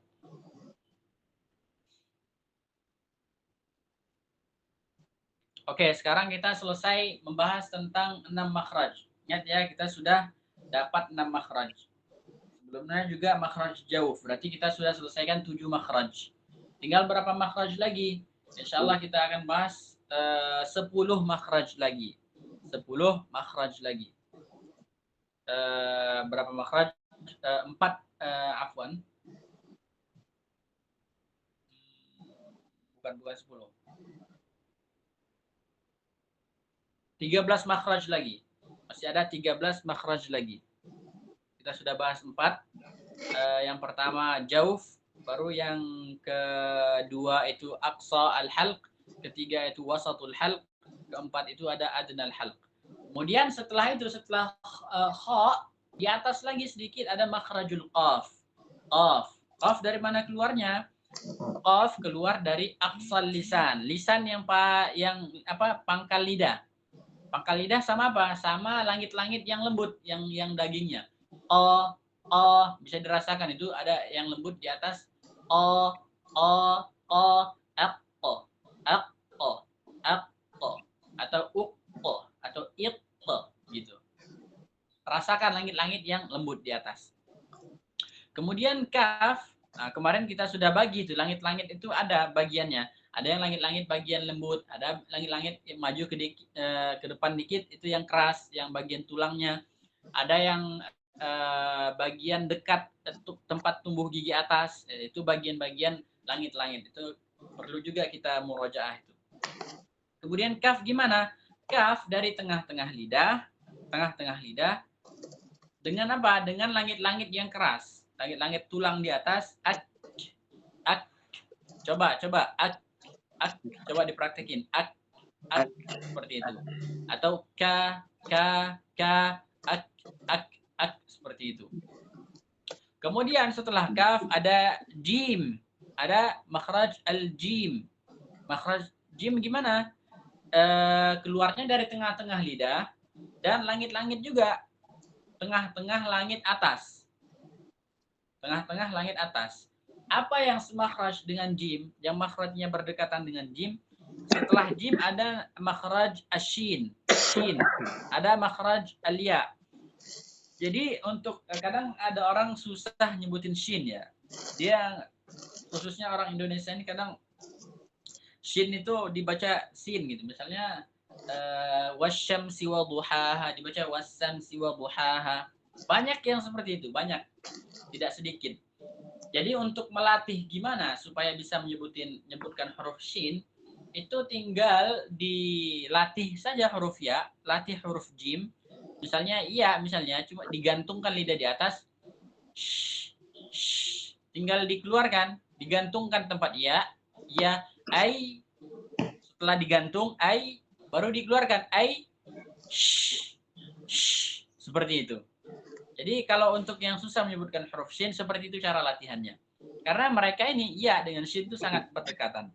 Oke, sekarang kita selesai membahas tentang 6 makhraj. Ingat ya, kita sudah dapat 6 makhraj. Sebelumnya juga makhraj jauf. Berarti kita sudah selesaikan 7 makhraj. Tinggal berapa makhraj lagi? Insyaallah kita akan bahas 10 makhraj lagi. 10 makhraj lagi. Berapa makhraj? 4 afwan. Bukan 10. 13 makhraj lagi. Masih ada 13 makhraj lagi. Kita sudah bahas 4. Yang pertama jauf, baru yang kedua itu aqsa al-halq, ketiga itu wasatul halq, keempat itu ada adnal halq. Kemudian setelah itu, setelah kha, di atas lagi sedikit ada makhrajul qaf. Qaf dari mana keluarnya? Qaf keluar dari aqsal lisan. Lisan yang pangkal lidah. Pangkal lidah sama apa? Sama langit-langit yang lembut, yang dagingnya. Bisa dirasakan itu ada yang lembut di atas. Atau atau gitu. Rasakan langit-langit yang lembut di atas. Kemudian kaf. Nah, kemarin kita sudah bagi itu langit-langit itu ada bagiannya. Ada yang langit-langit bagian lembut, ada langit-langit yang maju ke depan dikit itu yang keras, yang bagian tulangnya. Ada yang bagian dekat tempat tumbuh gigi atas, itu bagian-bagian langit-langit. Itu perlu juga kita murojaah itu. Kemudian kaf gimana? Kaf dari tengah-tengah lidah dengan apa? Dengan langit-langit yang keras. Langit-langit tulang di atas. Coba coba dipraktekin. Seperti itu. Atau seperti itu. Kemudian setelah kaf ada jim. Ada makhraj al-jim. Makhraj jim gimana? Keluarnya dari tengah-tengah lidah dan langit-langit juga. Tengah-tengah langit atas. Tengah-tengah langit atas. Apa yang semakhraj dengan jim? Yang makhrajnya berdekatan dengan jim. Setelah jim ada makhraj asyin. Shin. Ada makhraj al-ya. Jadi untuk kadang ada orang susah nyebutin shin ya. Dia khususnya orang Indonesia ini kadang shin itu dibaca sin gitu. Misalnya wasyamsi wa duhaha dibaca wasyamsi wa duhaha. Banyak yang seperti itu, banyak. Tidak sedikit. Jadi untuk melatih gimana supaya bisa menyebutkan huruf shin, itu tinggal dilatih saja huruf ya, latih huruf jim. Misalnya cuma digantungkan lidah di atas. Tinggal dikeluarkan, digantungkan tempat ya, ai. Setelah digantung ai, baru dikeluarkan ai. Seperti itu. Jadi kalau untuk yang susah menyebutkan huruf shin, seperti itu cara latihannya. Karena mereka ini ya dengan shin itu sangat berdekatan.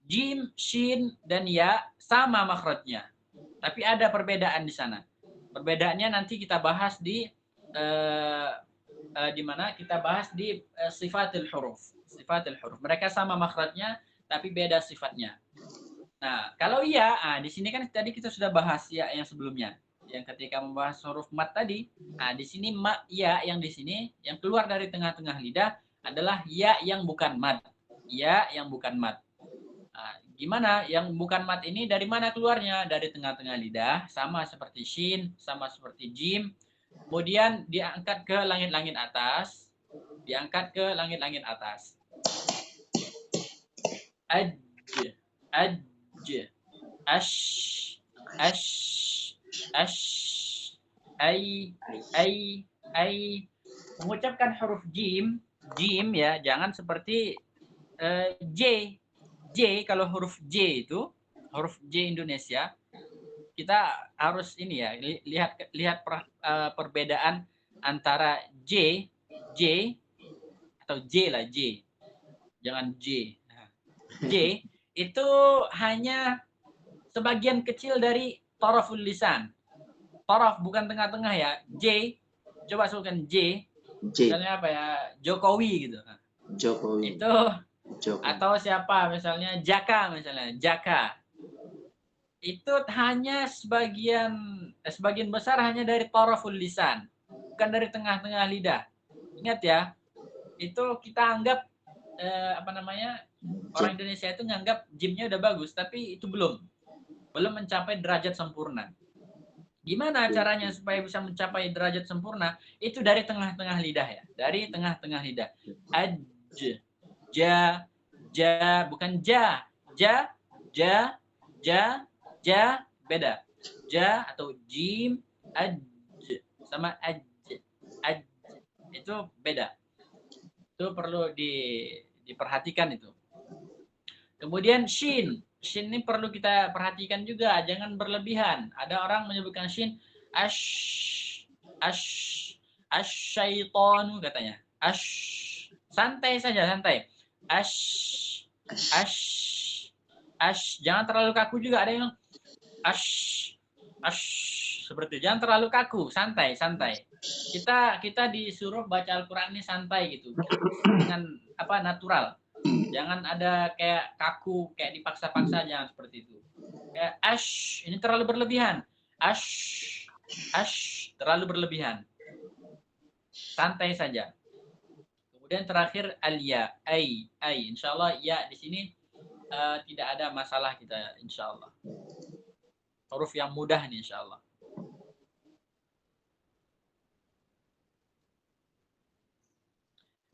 Jim, shin, dan ya sama makhrajnya. Tapi ada perbedaan di sana. Perbedaannya nanti kita bahas di mana kita bahas di sifatul huruf. Sifatul huruf. Mereka sama makhrajnya tapi beda sifatnya. Nah, kalau ya, di sini kan tadi kita sudah bahas ya yang sebelumnya. Yang ketika membahas huruf mat tadi, di sini ya yang di sini yang keluar dari tengah-tengah lidah adalah ya yang bukan mat. Ya yang bukan mat. Gimana yang bukan mat ini dari mana keluarnya? Dari tengah-tengah lidah, sama seperti shin, sama seperti jim. Kemudian diangkat ke langit-langit atas. Diangkat ke langit-langit atas. Aj, ash, ai. Mengucapkan huruf jim ya, jangan seperti J. Kalau huruf J itu, huruf J Indonesia, kita harus ini ya, lihat perbedaan antara J atau J lah, J. Jangan J. J itu hanya sebagian kecil dari taraful lisan. Taraf bukan tengah-tengah ya. J, coba sebutkan J. Misalnya apa ya? Jokowi gitu. Jokowi. Itu atau siapa misalnya Jaka itu hanya sebagian besar hanya dari taraful lisan. bukan dari tengah-tengah lidah. Ingat ya, itu kita anggap orang Indonesia itu nganggap jimnya udah bagus, tapi itu belum mencapai derajat sempurna. Gimana caranya supaya bisa mencapai derajat sempurna? Itu dari tengah-tengah lidah ya, dari tengah-tengah lidah. Aj, ja, bukan ja, beda. Ja atau jim, aj, sama aj, itu beda. Itu perlu diperhatikan itu. Kemudian shin ini perlu kita perhatikan juga, jangan berlebihan. Ada orang menyebutkan shin asyaitonu katanya. Santai saja, santai. Jangan terlalu kaku juga. Ada yang seperti itu. Jangan terlalu kaku, santai. Kita disuruh baca Al-Qur'an ini santai gitu. Dengan natural. Jangan ada kayak kaku, kayak dipaksa-paksa, jangan seperti itu. Kayak ini terlalu berlebihan. Terlalu berlebihan. Santai saja. Kemudian terakhir al-ya, ai. Insyaallah ya di sini tidak ada masalah kita, insyaallah. Huruf yang mudah nih, insyaallah.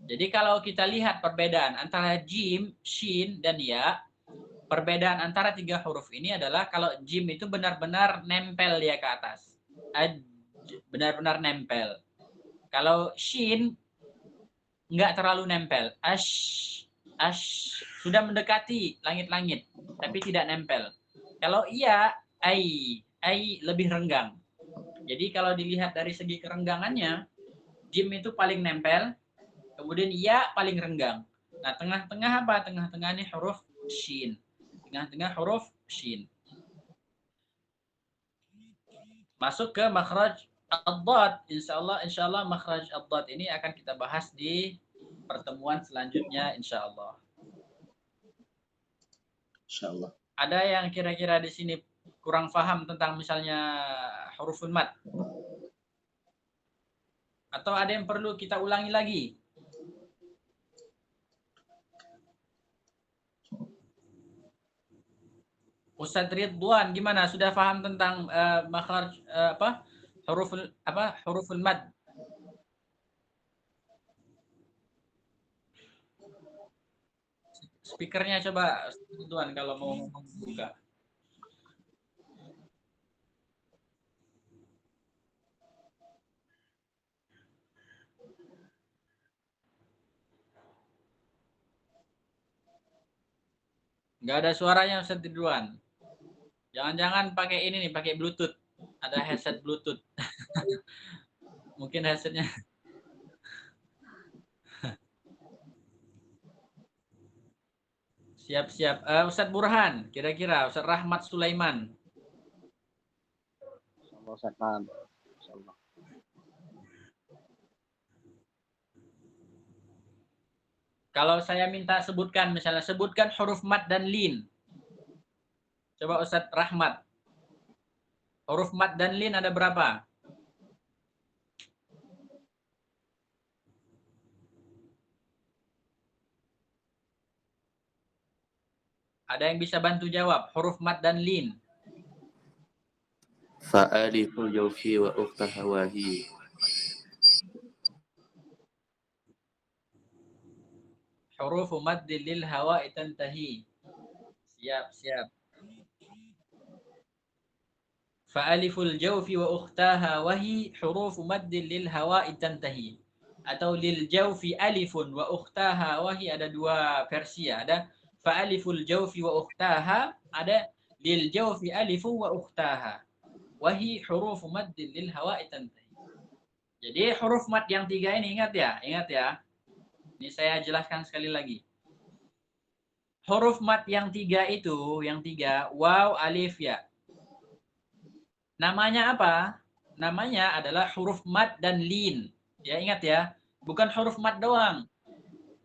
Jadi kalau kita lihat perbedaan antara jim, shin, dan ya, perbedaan antara tiga huruf ini adalah kalau jim itu benar-benar nempel dia ke atas. Benar-benar nempel. Kalau shin nggak terlalu nempel. Sudah mendekati langit-langit, tapi tidak nempel. Kalau iya, ai lebih renggang. Jadi kalau dilihat dari segi kerenggangannya, jim itu paling nempel, kemudian ya paling renggang. Nah, tengah-tengah apa? Tengah-tengah ini huruf shin. Tengah-tengah huruf shin. Masuk ke makhraj ad-dad. Insyaallah makhraj ad-dad ini akan kita bahas di pertemuan selanjutnya, insyaallah. Insyaallah. Ada yang kira-kira di sini kurang paham tentang misalnya huruful mad? Atau ada yang perlu kita ulangi lagi? Ustadz Ridwan, gimana? Sudah paham tentang makhraj huruful mad? Speakernya coba Ridwan kalau mau buka. Nggak ada suaranya Ustadz Ridwan. Jangan-jangan pakai ini nih, pakai Bluetooth. Ada headset Bluetooth. Mungkin headsetnya. Siap-siap. Ustadz Burhan, kira-kira Ustadz Rahmat Sulaiman. Ustadz paham. Kalau saya minta sebutkan, misalnya sebutkan huruf mad dan lin. Coba Ustadz Rahmat. Huruf mad dan lin ada berapa? Ada yang bisa bantu jawab? Huruf mad dan lin. Fa'aliful jawfi wa ukhtaha wahi. Huruf mad lil hawa tantahi. Siap. Fa'aliful jawfi wa ukhtaha wahi huruf mad lil hawa tantahi. Atau lil jawfi alifun wa ukhtaha wahi, ada dua versi ya. Ada fa'aliful jawfi wa ukhtaha, ada lil jawfi alifu wa ukhtaha. Wahi huruf mad lil hawa tantahi. Jadi huruf mad yang tiga ini ingat ya. Ini saya jelaskan sekali lagi. Huruf mad yang tiga itu, waw, alif, ya. Namanya apa? Namanya adalah huruf mad dan lin. Ya, ingat ya. Bukan huruf mad doang.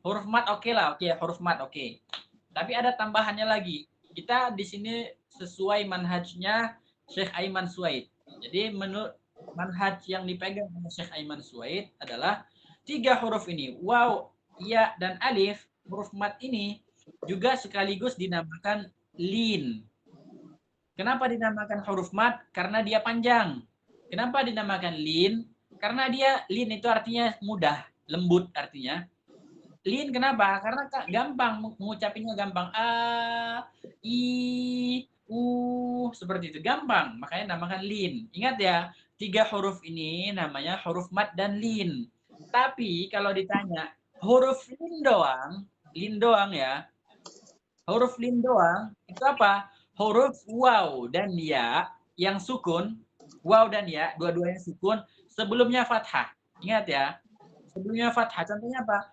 Huruf mad oke lah, huruf mad oke. Tapi ada tambahannya lagi. Kita di sini sesuai manhajnya Syekh Aiman Suwaid. Jadi menurut manhaj yang dipegang oleh Syekh Aiman Suwaid adalah 3 huruf ini, waw, ya, dan alif. Huruf mat ini juga sekaligus dinamakan lin. Kenapa dinamakan huruf mat? Karena dia panjang. Kenapa dinamakan lin? Karena dia lin itu artinya mudah, lembut artinya. Lin kenapa? Karena gampang mengucapinya, gampang. A, I, U, seperti itu. Gampang, makanya namakan lin. Ingat ya, 3 huruf ini namanya huruf mat dan lin. Tapi kalau ditanya huruf lin doang ya. Huruf lin doang itu apa? Huruf waw dan ya yang sukun, waw dan ya, dua-duanya sukun, sebelumnya fathah. Ingat ya, sebelumnya fathah. Contohnya apa?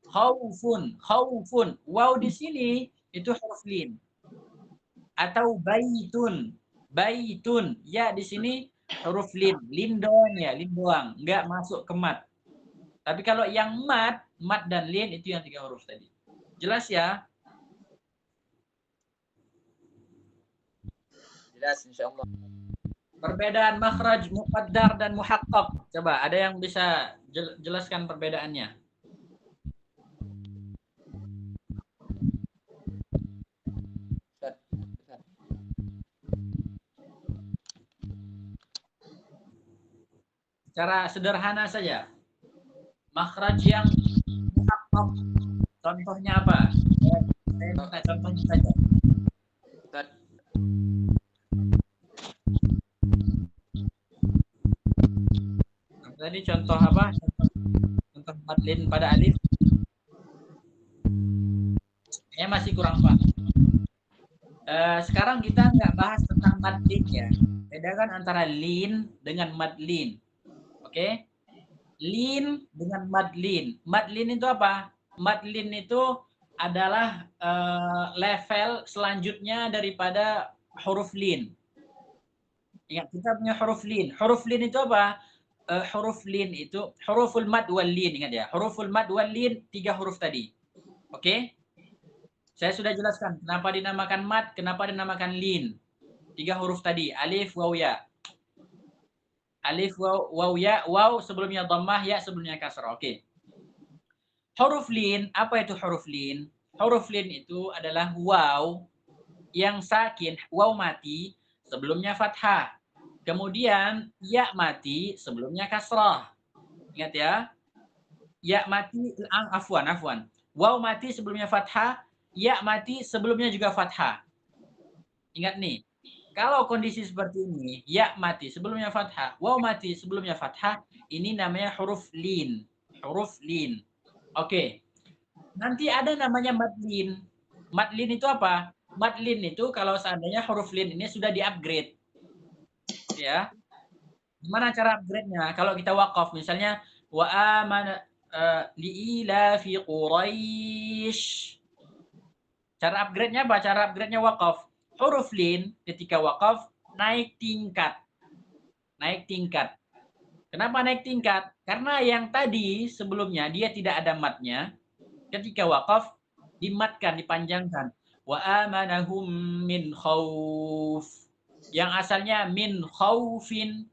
Khaufun. Waw di sini itu huruf lin. Atau baitun. Ya di sini huruf lin. Lin doang, nggak masuk ke mat. Tapi kalau yang mat dan lin itu yang 3 huruf tadi. Jelas ya? Jelas insyaallah. Perbedaan makhraj, muqaddar, dan muhaqqaq. Coba ada yang bisa jelaskan perbedaannya? Secara sederhana saja. Makhraj yang muhaqqaq, contohnya apa? Saya minta contohnya saja. Tadi contoh apa? Contoh madlin pada alif. Masih kurang paham. Sekarang kita nggak bahas tentang madlin ya. Bedakan antara lin dengan madlin. Oke? Lin dengan madlin. Madlin itu apa? Madlin itu adalah level selanjutnya daripada huruf lin. Ingat, kita punya huruf lin. Huruf lin itu apa? Huruf lin itu huruful mad wal lin, ingat ya. Huruful mad wal lin 3 huruf tadi. Oke? Saya sudah jelaskan kenapa dinamakan mad, kenapa dinamakan lin. 3 huruf tadi, alif waw ya. Alif waw ya, waw sebelumnya dhammah, ya sebelumnya kasrah. Oke. Huruf lin, apa itu huruf lin? Huruf lin itu adalah waw yang sakin, waw mati sebelumnya fathah. Kemudian ya mati sebelumnya kasrah. Ingat ya. Ya mati, afwan. Waw mati sebelumnya fathah, ya mati sebelumnya juga fathah. Ingat nih. Kalau kondisi seperti ini, ya mati sebelumnya fathah, waw mati sebelumnya fathah, ini namanya huruf lin. Huruf lin. Oke. Nanti ada namanya madlin. Madlin itu apa? Madlin itu kalau seandainya huruf lin ini sudah di-upgrade. Ya. Gimana cara upgrade-nya? Kalau kita waqaf misalnya wa amana liila fi Quraisy. Cara upgrade-nya apa? Cara upgrade-nya waqaf. Huruf lin ketika waqaf naik tingkat. Naik tingkat. Kenapa naik tingkat? Karena yang tadi sebelumnya dia tidak ada matnya. Ketika waqaf dimatkan, dipanjangkan. Wa amanahum min khauf. Yang asalnya min khaufin,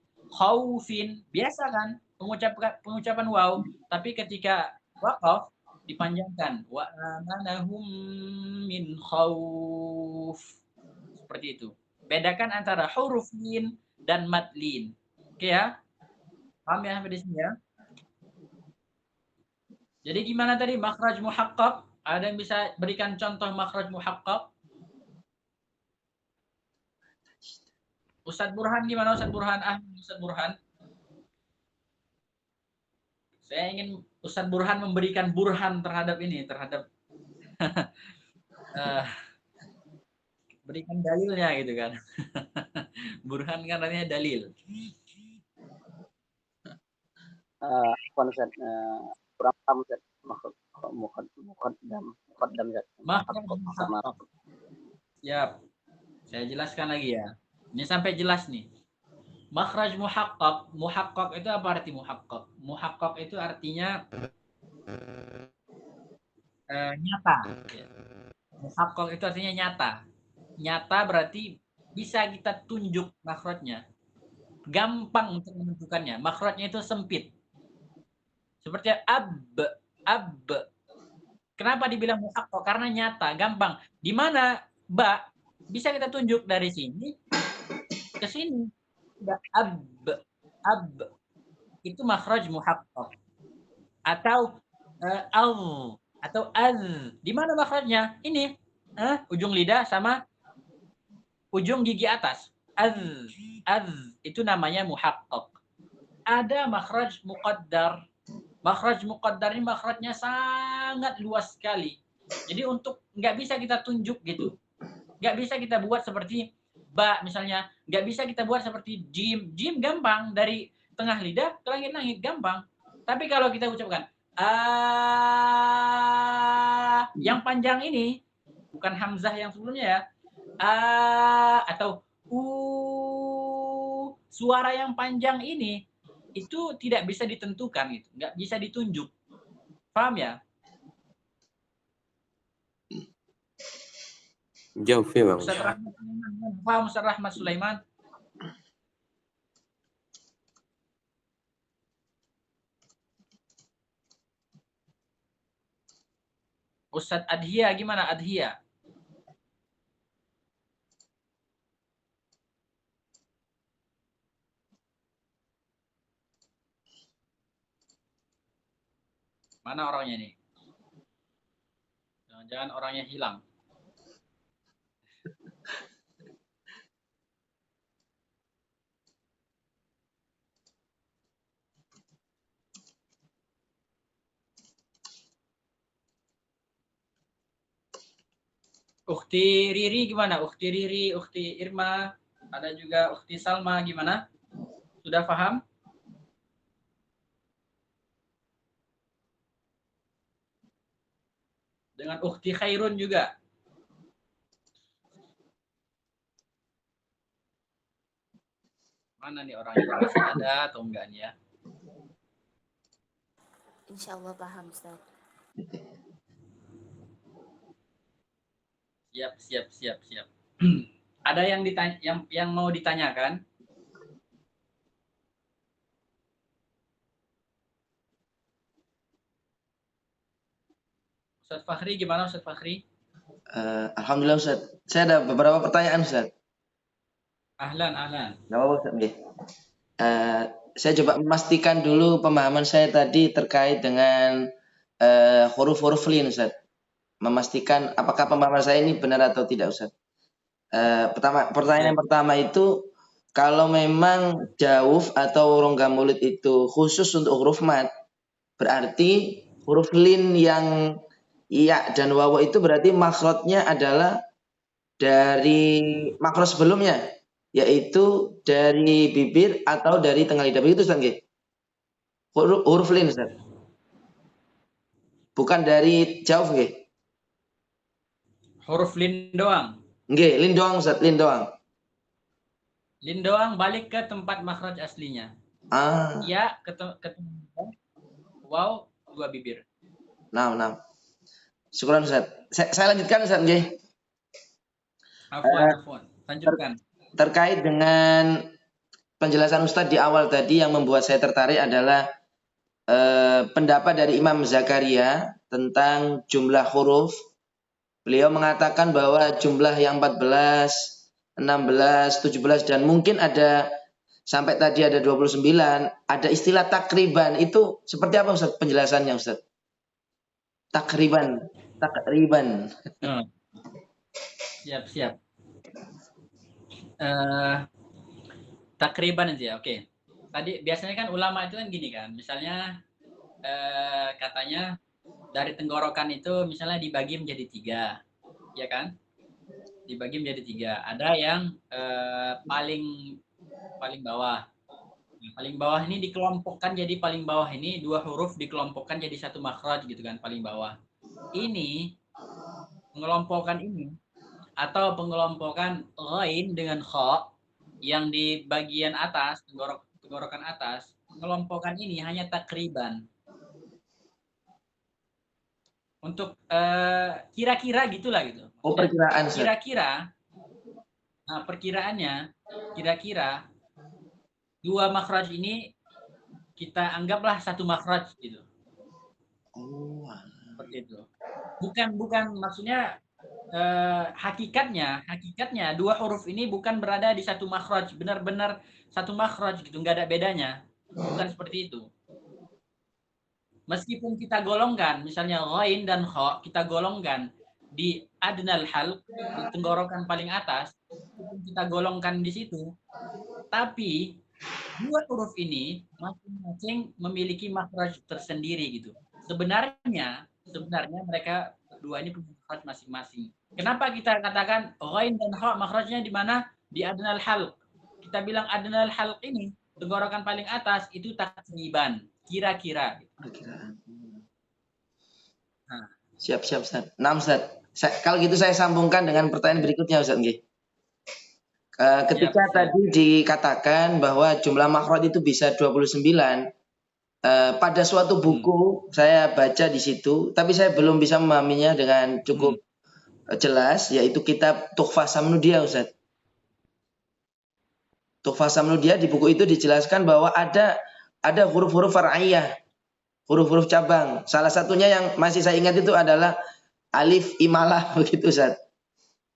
biasa kan pengucapan waw, tapi ketika waqaf dipanjangkan. Wa amanahum min khauf. Seperti itu. Bedakan antara huruf lin dan madlin. Oke ya? Paham ya sampai di sini ya? Jadi gimana tadi makhraj muhaqqaq? Ada yang bisa berikan contoh makhraj muhaqqaq? Ustadz Burhan gimana Ustadz Burhan? Ustadz Burhan. Saya ingin Ustadz Burhan memberikan burhan terhadap ini, terhadap berikan dalilnya gitu kan. Burhan kan artinya dalil. Ustaz, kurang paham Ustaz. Muqaddam Ustaz. Siap. Saya jelaskan lagi ya. Ini sampai jelas nih. Makhraj muhaqqaq. Muhaqqaq itu apa arti muhaqqaq? Muhaqqaq itu artinya nyata. Muhaqqaq itu artinya nyata. Nyata berarti bisa kita tunjuk makhrajnya. gampang untuk menentukannya. Makhrajnya itu sempit. Seperti ab. Kenapa dibilang muhaqqaq? Karena nyata, gampang. Di mana ba bisa kita tunjuk dari sini ke sini. Ab. Itu makhraj muhaqqaq. Atau al atau az. Di mana makhrajnya? Ini. Ujung lidah sama ujung gigi atas. Az. Itu namanya muhaqqaq. Ada makhraj muqaddar. Makhraj muqaddar ini makhrajnya sangat luas sekali. Jadi untuk nggak bisa kita tunjuk gitu. Nggak bisa kita buat seperti ba misalnya. Nggak bisa kita buat seperti jim. Jim gampang. Dari tengah lidah ke langit-langit gampang. Tapi kalau kita ucapkan yang panjang ini, bukan hamzah yang sebelumnya ya. Atau suara yang panjang ini, itu tidak bisa ditentukan, gitu. Nggak bisa ditunjuk. Paham ya? Jauh Bang. Ustaz Rahmat Sulaiman. Paham Ustaz Rahmat Sulaiman? Ustaz Adhia gimana Adhia? Mana orangnya nih? Jangan-jangan orangnya hilang. Ukhti Riri gimana? Ukhti Riri, Ukhti Irma, ada juga Ukhti Salma gimana? Sudah paham? Dengan Ukhti Khairun juga. Mana nih orangnya? Masih ada atau enggak nih ya? Insya Allah paham, Ustaz. Siap. Ada yang ditanya, yang mau ditanyakan? Ustaz Fakhri gimana Ustaz Fakhri? Alhamdulillah Ustaz. Saya ada beberapa pertanyaan Ustaz. Ahlan. Gak apa-apa Ustaz. Saya coba memastikan dulu pemahaman saya tadi terkait dengan huruf-huruf lin Ustaz. Memastikan apakah pemahaman saya ini benar atau tidak Ustaz. Pertanyaan pertama itu, kalau memang jauf atau rongga mulut itu khusus untuk huruf mat, berarti huruf lin yang ya dan wawu itu berarti makhrajnya adalah dari makhraj sebelumnya, yaitu dari bibir atau dari tengah lidah. Begitu Ustaz nggih? Huruf lin Ustaz. Bukan dari jauf nggih. Huruf lin doang. Nggih, lin doang Ustaz, lin doang. Lin doang balik ke tempat makhraj aslinya. Ya, ke waw dua bibir. Nah. Syukuran Ustaz. Saya lanjutkan Ustaz nggih. Afwan. Lanjutkan. Terkait dengan penjelasan Ustaz di awal tadi, yang membuat saya tertarik adalah pendapat dari Imam Zakaria tentang jumlah huruf. Beliau mengatakan bahwa jumlah yang 14, 16, 17 dan mungkin ada sampai tadi ada 29, ada istilah takriban. Itu seperti apa Ustaz penjelasannya Ustaz? Takriban. Siap. Takriban aja, oke. Tadi biasanya kan ulama itu kan gini kan, misalnya katanya dari tenggorokan itu misalnya dibagi menjadi 3, ya kan? Dibagi menjadi 3. Ada yang paling bawah. Paling bawah ini dikelompokkan jadi paling bawah ini 2 huruf dikelompokkan jadi 1 makhraj gitu kan, paling bawah. Ini pengelompokan ini atau pengelompokan ghain dengan kha yang di bagian atas, tenggorokan atas, pengelompokan ini hanya takriban. Untuk kira-kira gitulah gitu. Perkiraan. Kira-kira. Nah, perkiraannya kira-kira dua makhraj ini kita anggaplah satu makhraj gitu. Oh. Seperti itu. Bukan maksudnya hakikatnya dua huruf ini bukan berada di satu makhraj, benar-benar satu makhraj gitu, nggak ada bedanya. Bukan seperti itu. Meskipun kita golongkan, misalnya ghain dan kha, kita golongkan di adnal halq, di tenggorokan paling atas, kita golongkan di situ. Tapi dua huruf ini masing-masing memiliki makhraj tersendiri gitu. Sebenarnya mereka berdua ini punya makhraj masing-masing. Kenapa kita katakan ghain dan kha makhrajnya di mana? Di adnal halq. Kita bilang adnal halq ini tenggorokan paling atas itu takriban, kira-kira. Nah. Siap Ustaz. Nah Ustaz, kalau gitu saya sambungkan dengan pertanyaan berikutnya Ustaz nggih. Ketika tadi dikatakan bahwa jumlah makhraj itu bisa 29, pada suatu buku saya baca di situ, tapi saya belum bisa memahaminya dengan cukup jelas, yaitu kitab Tuhfah Samnudia Ustaz. Tuhfah Samnudia, di buku itu dijelaskan bahwa ada huruf-huruf far'iyah, huruf-huruf cabang. Salah satunya yang masih saya ingat itu adalah alif imalah begitu Ustaz.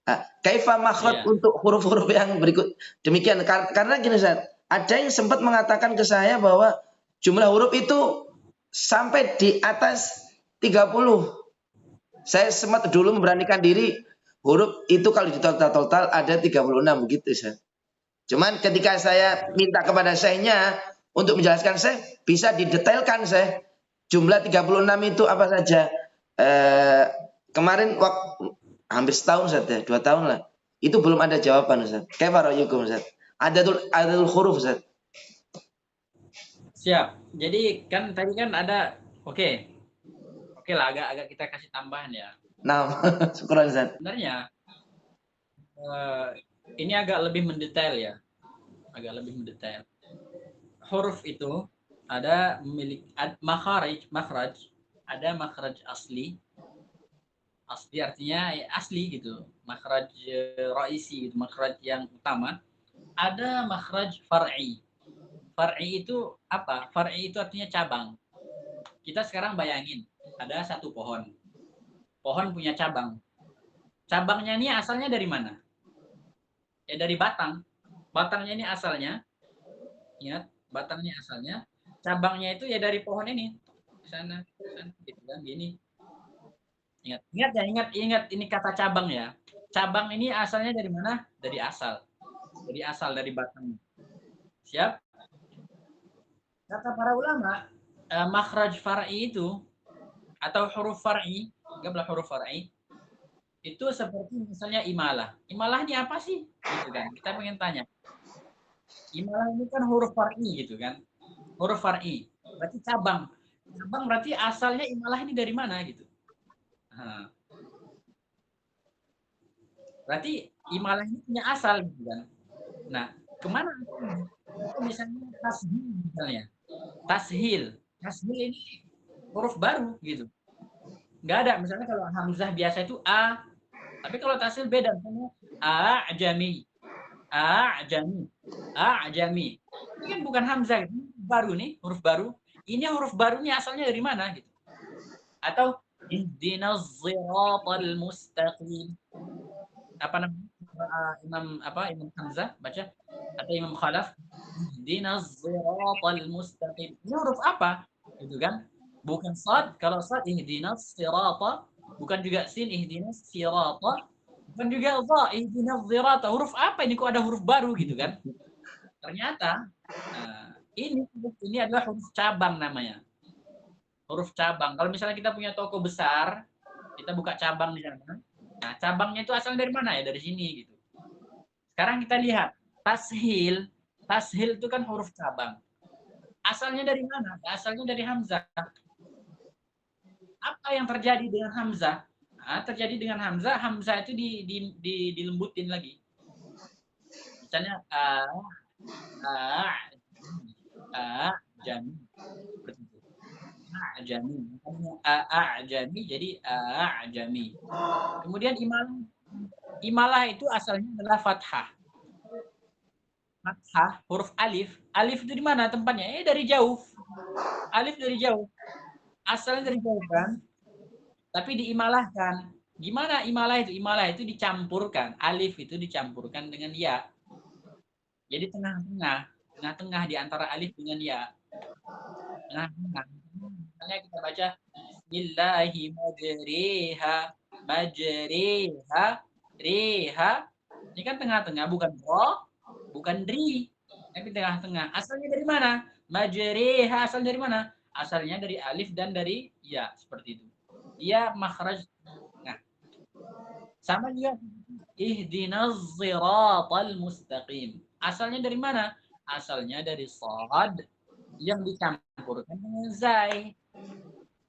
Nah, kaifa makhraj untuk huruf-huruf yang berikut demikian, karena gini Ustaz, ada yang sempat mengatakan ke saya bahwa jumlah huruf itu sampai di atas 30. Saya sempat dulu memberanikan diri, huruf itu kalau ditotal ada 36 begitu Ustaz. Cuman ketika saya minta kepada syekhnya untuk menjelaskan, Syekh bisa didetailkan Syekh, jumlah 36 itu apa saja. Kemarin waktu hampir setahun Ustaz ya, 2 tahun lah. Itu belum ada jawaban Ustaz. Kaifa ra'yukum Ustaz? Adatul huruf Ustaz. Siap. Jadi kan tadi kan ada oke lah, agak kita kasih tambahan ya. Nah, syukuran Ustaz. Sebenarnya ini agak lebih mendetail ya. Huruf itu ada memiliki makhraj, ada makhraj asli. Asli artinya asli gitu. Makhraj raisi gitu, makhraj yang utama. Ada makhraj far'i. Far'i itu apa? Far'i itu artinya cabang. Kita sekarang bayangin, ada satu pohon. Pohon punya cabang. Cabangnya ini asalnya dari mana? Ya dari batang. Batangnya ini asalnya, ingat, batangnya asalnya, cabangnya itu ya dari pohon ini. Di sana, gitu kan, gini. Ingat ini kata cabang ya. Cabang ini asalnya dari mana? Dari asal. Dari batangnya. Siap? Kata para ulama, makhraj far'i itu atau huruf far'i, anggaplah huruf far'i, itu seperti misalnya imalah. Imalah ini apa sih? Gitu kan. Kita pengen tanya. Imalah ini kan huruf far'i gitu kan. Huruf far'i. Berarti cabang. Cabang berarti asalnya imalah ini dari mana gitu. Nah. Berarti imalah ini punya asal gitu kan. Nah, kemana? Misalnya tashil misalnya. Tashil ini huruf baru gitu. Nggak ada. Misalnya kalau hamzah biasa itu a, tapi kalau tashil beda. Misalnya a'jami. Ini kan bukan hamzah, baru nih, huruf baru. Ini huruf barunya asalnya dari mana gitu. Atau ihdinas shiratal mustaqim. Apa namanya? Imam Hamzah baca atau Imam Khalaf, ihdinas shiratal mustaqim. Ini huruf apa? Gitu kan? Bukan shad, kalau shad ihdinas sirata, bukan juga sin ihdinas sirata, bukan juga dha ihdinas sirata. Huruf apa ini, kok ada huruf baru gitu kan? Ternyata ini adalah huruf cabang namanya. Huruf cabang. Kalau misalnya kita punya toko besar, kita buka cabang di sana. Nah, cabangnya itu asalnya dari mana ya? Dari sini gitu. Sekarang kita lihat tashil itu kan huruf cabang. Asalnya dari mana? Asalnya dari hamzah. Apa yang terjadi dengan hamzah? Nah, terjadi dengan hamzah itu dilembutin lagi. Misalnya a'jami jadi a'jami. Kemudian imalah itu asalnya adalah fathah. fathah, huruf alif. Alif itu di mana tempatnya? Dari jauh. Alif dari jauh. Asalnya dari jauh kan? Tapi diimalahkan. Gimana imalah itu? Imalah itu dicampurkan. Alif itu dicampurkan dengan ya. Jadi tengah-tengah di antara alif dengan ya. Tengah-tengah. Misalnya kita baca Bismillahi majriha, majriha, riha. Ini kan tengah-tengah, bukan ro, bukan ri, tapi tengah-tengah. Asalnya dari mana? Majriha asal dari mana? Asalnya dari alif dan dari ya, seperti itu. Ia makhraj. Nah, sama juga ihdinas siratal mustaqim. Asalnya dari mana? Asalnya dari shad yang dicampurkan dengan zai.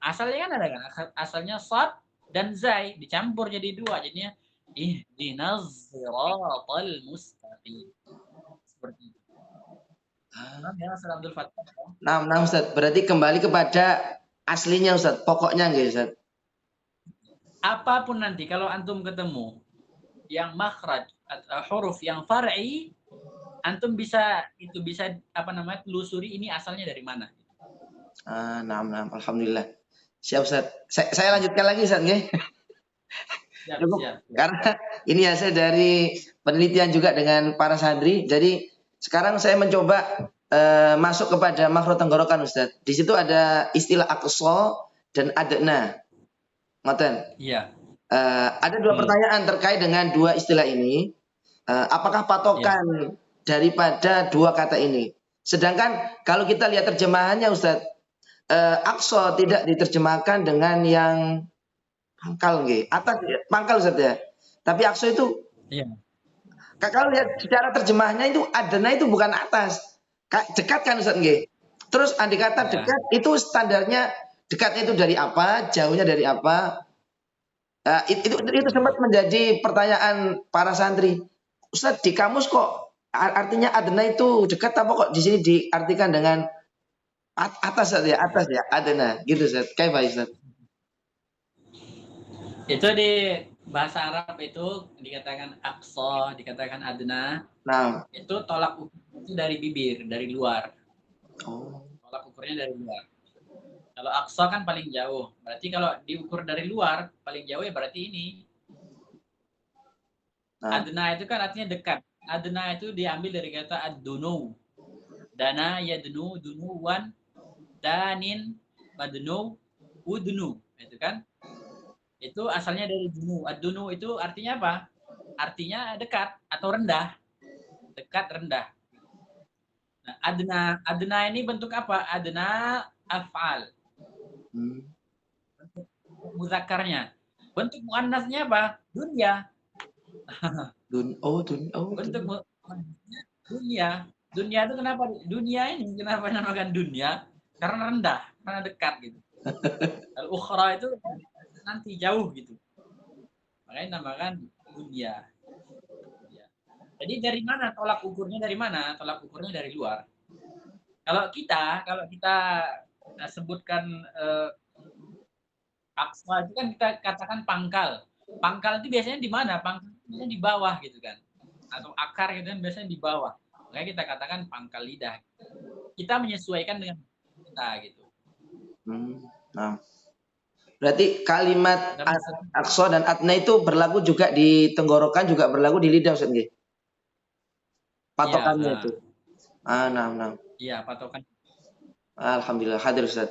Asalnya kan ada kan? Asalnya shad dan zai dicampur jadi dua. Jadinya ihdinas siratal mustaqim. Seperti itu. Ya, Abdul Fattah. Nah, Ustaz. Berarti kembali kepada aslinya Ustaz, pokoknya nggih Ustaz. Apapun nanti kalau antum ketemu yang makhraj huruf yang far'i, antum bisa telusuri ini asalnya dari mana. Nah, alhamdulillah. Siap Ustaz. Saya lanjutkan lagi Ustaz nggih. Siap. Karena ini hasil dari penelitian juga dengan para santri. Jadi sekarang saya mencoba masuk kepada makhraj tenggorokan Ustaz. Di situ ada istilah aqsa dan adna. Ngoten. Iya. Ada dua pertanyaan terkait dengan dua istilah ini. Apakah patokan daripada dua kata ini? Sedangkan kalau kita lihat terjemahannya Ustaz, aqsa tidak diterjemahkan dengan yang pangkal nggih. Atas pangkal Ustaz ya. Tapi aqsa itu kalau lihat secara terjemahnya itu adna itu bukan atas. Dekat kan Ustaz nggih. Terus andai kata dekat itu standarnya dekatnya itu dari apa, jauhnya dari apa? Itu sempat menjadi pertanyaan para santri. Ustaz di kamus kok artinya adna itu dekat apa kok di sini diartikan dengan atas ya adna gitu Ustaz. Kayak baik Ustaz. Itu di bahasa Arab itu dikatakan aqsa, dikatakan adna. Nah, itu tolak ukur itu dari bibir, dari luar. Oh. Tolak ukurnya dari luar. Kalau aqsa kan paling jauh. Berarti kalau diukur dari luar, paling jauh ya berarti ini. Adna itu kan artinya dekat. Adna itu diambil dari kata ad-dunu. Dana yadnu, dunuwan, danin, madnu, udnu. Itu kan. Itu asalnya dari dunu. Ad-dunu itu artinya apa? Artinya dekat atau rendah. Dekat, rendah. Nah, adna ini bentuk apa? Adna af'al. Bentuk muzakarnya. Bentuk muannasnya apa? Dunya. Bentuk muannasnya dunya. Dunya itu kenapa? Dunia ini kenapa namakan dunya? Karena rendah, karena dekat gitu. Al-ukhra itu nanti jauh gitu. Makanya namakan dunya. Jadi dari mana tolak ukurnya dari mana? Tolak ukurnya dari luar. Kalau kita sebutkan aqsa itu kan kita katakan pangkal. Pangkal itu biasanya di mana? Pangkal itu biasanya di bawah gitu kan. Atau akar gitu kan biasanya di bawah. Makanya kita katakan pangkal lidah. Kita menyesuaikan dengan kita gitu. Nah. Berarti kalimat aqsa dan adna itu berlaku juga di tenggorokan, juga berlaku di lidah Ustaz nggih. Patokannya itu. Nah. Iya, patokan. Alhamdulillah hadir Ustaz.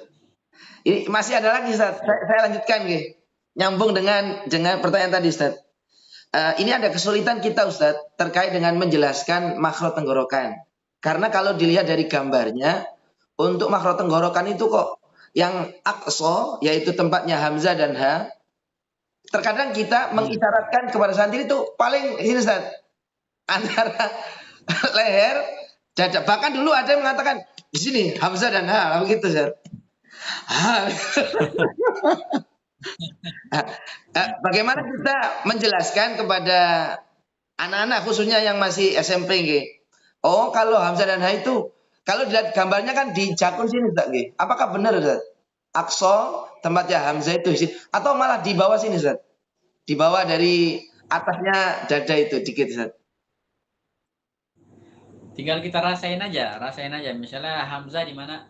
Ini masih ada lagi Ustaz. Saya lanjutkan nggih. Nyambung dengan pertanyaan tadi Ustaz. Ini ada kesulitan kita Ustaz terkait dengan menjelaskan makhraj tenggorokan. Karena kalau dilihat dari gambarnya, untuk makhraj tenggorokan itu kok yang aqsa, yaitu tempatnya hamzah dan ha, terkadang kita mengisyaratkan kepada santri itu paling ini Ustaz, antara leher, dada. Bahkan dulu ada yang mengatakan di sini hamzah dan ha, begitu Ustaz. Bagaimana kita menjelaskan kepada anak-anak khususnya yang masih SMP nggih? Oh, kalau hamzah dan ha itu kalau dilihat gambarnya kan di jakun sini Ustaz nggih. Apakah benar Ustaz? Aqsa tempatnya hamzah itu atau malah di bawah sini Ustaz? Di bawah dari atasnya dada itu dikit Ustaz. Tinggal kita rasain aja. Misalnya Hamzah di mana?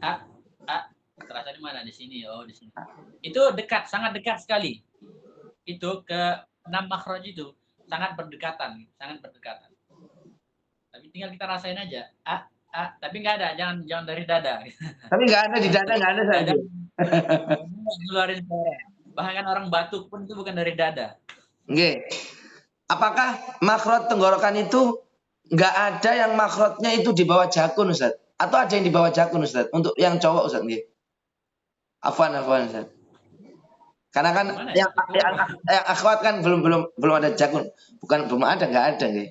Terasa di mana? Di sini. Oh, di sini. Itu dekat, sangat dekat sekali. Itu ke 6 makhraj itu sangat berdekatan. Tapi tinggal kita rasain aja. Tapi nggak ada, jangan dari dada. Tapi nggak ada di dada, nggak ada saja. Ngeluarin suara. Bahkan orang batuk pun itu bukan dari dada. Oke. Apakah makhraj tenggorokan itu nggak ada yang makhrajnya itu di bawah jakun, Ustaz? Atau ada yang di bawah jakun, Ustaz? Untuk yang cowok, Ustaz, nggih. Afwan, Ustaz. Karena kan yang akhwat kan belum ada jakun. Bukan belum ada, nggak ada, nggih.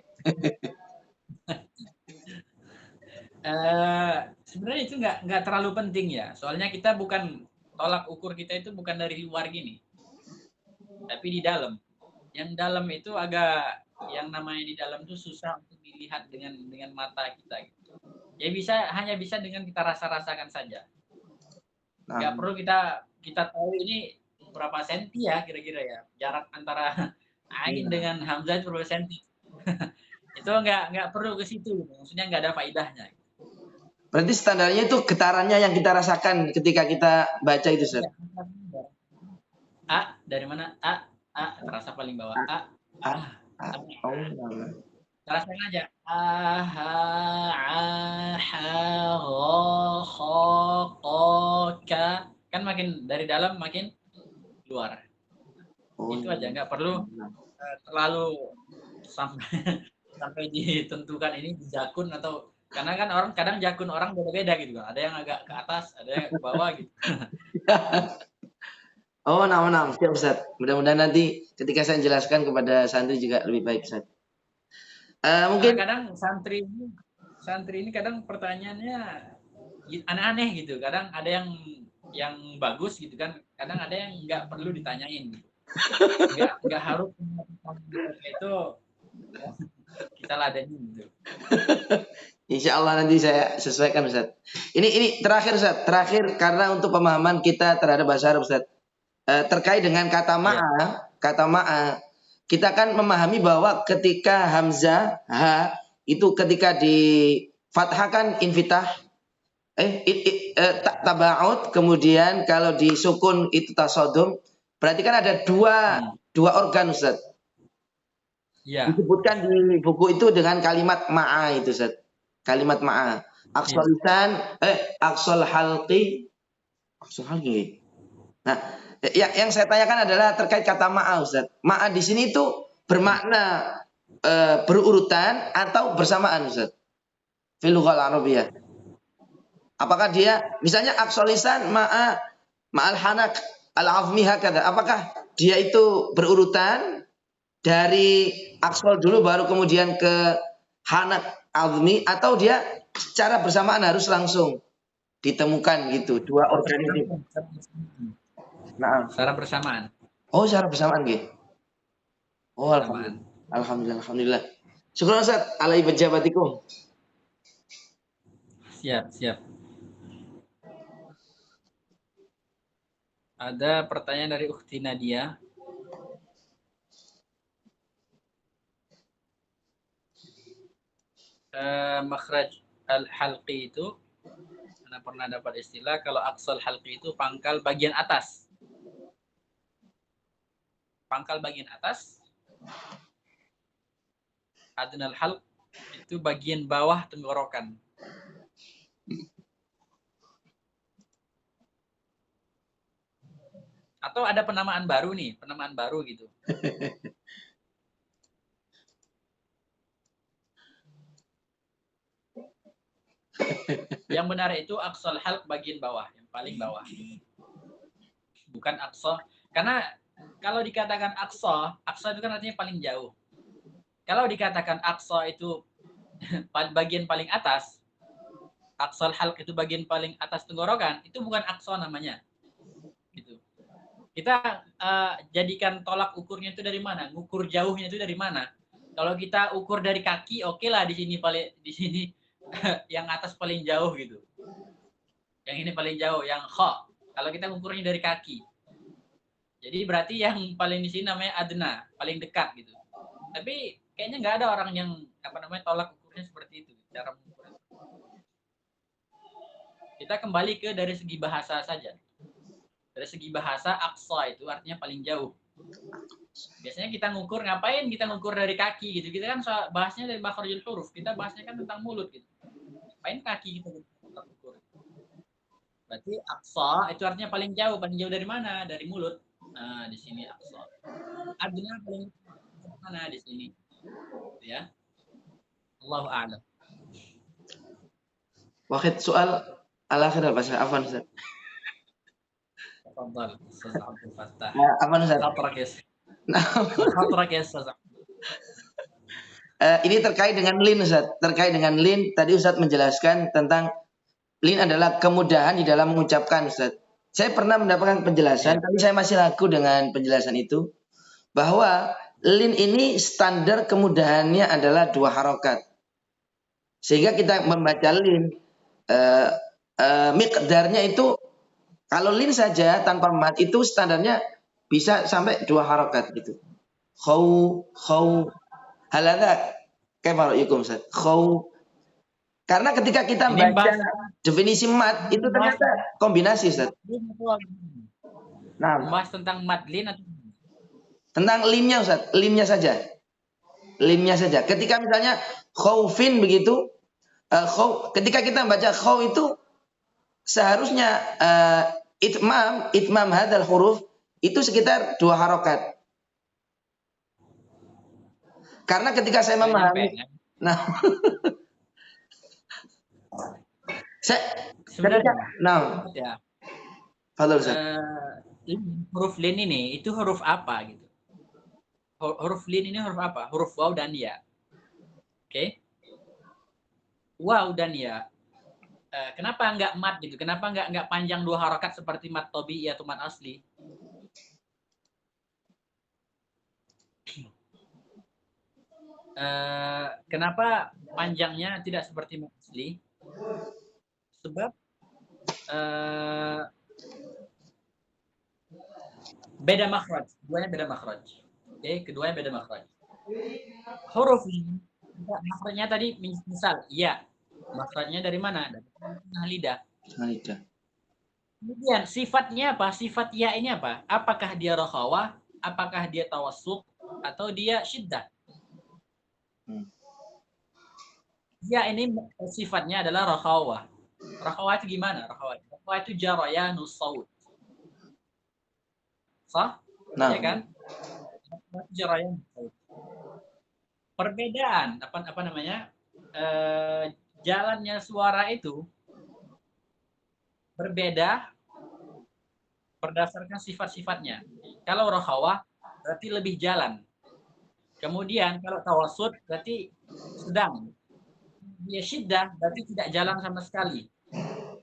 Sebenarnya itu nggak terlalu penting ya. Soalnya kita bukan tolak ukur kita itu bukan dari luar gini, tapi di dalam. Yang dalam itu agak yang namanya di dalam itu susah untuk dilihat dengan mata kita. Gitu. Ya hanya bisa dengan kita rasakan saja. Nggak perlu kita tahu ini berapa senti ya kira-kira ya jarak antara Ain dengan Hamzah itu berapa senti. Itu nggak perlu ke situ. Maksudnya nggak ada faedahnya. Berarti standarnya itu getarannya yang kita rasakan ketika kita baca itu, Ustaz. Dari mana? Terasa paling bawah. Rasakan aja. Kan makin dari dalam makin keluar. Itu aja, nggak perlu terlalu sampai ditentukan ini di jakun atau karena kan orang kadang jakun orang beda-beda gitu kan. Ada yang agak ke atas, ada yang ke bawah gitu. Oh, nah, siap, Ustaz. Mudah-mudahan nanti ketika saya jelaskan kepada santri juga lebih baik, Ustaz. Mungkin kadang santri ini kadang pertanyaannya aneh-aneh gitu. Kadang ada yang bagus gitu kan. Kadang ada yang nggak perlu ditanyain gitu. Nggak harus itu kita ladenin gitu. Insya Allah nanti saya sesuaikan, Ustaz. Ini terakhir, Ustaz. Terakhir karena untuk pemahaman kita terhadap bahasa Arab, Ustaz. Terkait dengan kata ma'a, kita kan memahami bahwa ketika hamzah itu ketika di fathahkan infitah tabaud, kemudian kalau di sukun itu tasodum, berarti kan ada dua organ, Ustaz. Ya. Disebutkan di buku itu dengan kalimat ma'a itu, Ustaz. Kalimat ma'a. Aqsal lisan, aqsal halqi. Nah, yang saya tanyakan adalah terkait kata ma'a, Ustaz. Ma'a di sini itu bermakna berurutan atau bersamaan, Ustaz? Fil lughal arabiyyah. Apakah dia misalnya aqsal lisan ma'al hanak al-azmi hakada. Apakah dia itu berurutan dari aqsal dulu baru kemudian ke hanak azmi atau dia secara bersamaan harus langsung ditemukan gitu dua organ ini? Nah, secara bersamaan. Oh, secara bersamaan, nggih. Oh, alhamdulillah. Syukur, Ustaz, ala ijabatikum. Siap. Ada pertanyaan dari Ukhti Nadia. Makhraj al-halqi itu Anda pernah dapat istilah kalau aqsal halqi itu pangkal bagian atas. Adnal halq itu bagian bawah tenggorokan. Atau ada penamaan baru gitu. Yang benar itu aqsal halq bagian bawah, yang paling bawah. Bukan aqsa. Karena kalau dikatakan aqsa itu kan artinya paling jauh. Kalau dikatakan aqsa itu bagian paling atas, aqsal halq itu bagian paling atas tenggorokan, itu bukan aqsa namanya. Gitu. Kita jadikan tolak ukurnya itu dari mana? Ngukur jauhnya itu dari mana? Kalau kita ukur dari kaki, oke lah di sini yang atas paling jauh gitu. Yang ini paling jauh, yang kha. Kalau kita ngukurnya dari kaki. Jadi berarti yang paling di sini namanya adna, paling dekat gitu. Tapi kayaknya nggak ada orang yang tolak ukurnya seperti itu, cara mengukur. Kita kembali ke dari segi bahasa saja. Dari segi bahasa, aqsa itu artinya paling jauh. Biasanya kita ngukur, ngapain kita ngukur dari kaki gitu. Kita kan bahasnya dari makhrajul huruf. Kita bahasnya kan tentang mulut gitu. Ngapain kaki kita ukur. Berarti aqsa itu artinya paling jauh. Paling jauh dari mana? Dari mulut. Nah, di sini aqsa. Adna paling mana di sini? Ya. Allahu a'lam. Wahid soal al-akhir Pak Afwan Ustaz. Tafadhal Ustaz Abdul Fattah. Afwan Ustaz. Khatrak ya Ustaz. Ini terkait dengan lin Ustaz. Terkait dengan lin tadi Ustaz menjelaskan tentang lin adalah kemudahan di dalam mengucapkan Ustaz. Saya pernah mendapatkan penjelasan, tapi saya masih ragu dengan penjelasan itu bahwa lin ini standar kemudahannya adalah 2 harokat. Sehingga kita membaca lin miqdarnya itu kalau lin saja tanpa mat itu standarnya bisa sampai 2 harokat gitu. Khaw halada kaifa ra'yukum Ustaz? Khaw karena ketika kita baca definisi mat itu ternyata kombinasi Ustaz. Nah, bahas tentang mat lin atau tentang linnya Ustaz, linnya saja. Linnya saja. Ketika misalnya khaufin begitu, ketika kita baca khaw itu seharusnya itmam hadal huruf itu sekitar 2 harokat. Karena ketika saya memahami, nah, huruf lin ini itu huruf apa gitu? Huruf lin ini huruf apa? Huruf waw dan ya. Oke. Waw dan ya. Kenapa enggak mat gitu? Kenapa enggak panjang 2 harokat seperti mat tabi'i atau mat asli? Kenapa panjangnya tidak seperti mat asli? Sebab beda makhraj, keduanya beda makhraj. Oke, keduanya beda makhraj. Huruf ini makhrajnya tadi misal ya, makhrajnya dari mana? Dari lidah. Kemudian sifatnya apa? Sifat ya ini apa? Apakah dia rakhawah, apakah dia tawassut atau dia syiddah? Ya ini sifatnya adalah rakhawah. Rakhawah itu gimana? Rakhawah itu jarayanus saut. Sah? Nah. Ya kan? Jarayanus saut. Perbedaan apa namanya? Jalannya suara itu berbeda berdasarkan sifat-sifatnya. Kalau rakhawah berarti lebih jalan. Kemudian kalau tawassut berarti sedang. Dia syiddah berarti tidak jalan sama sekali.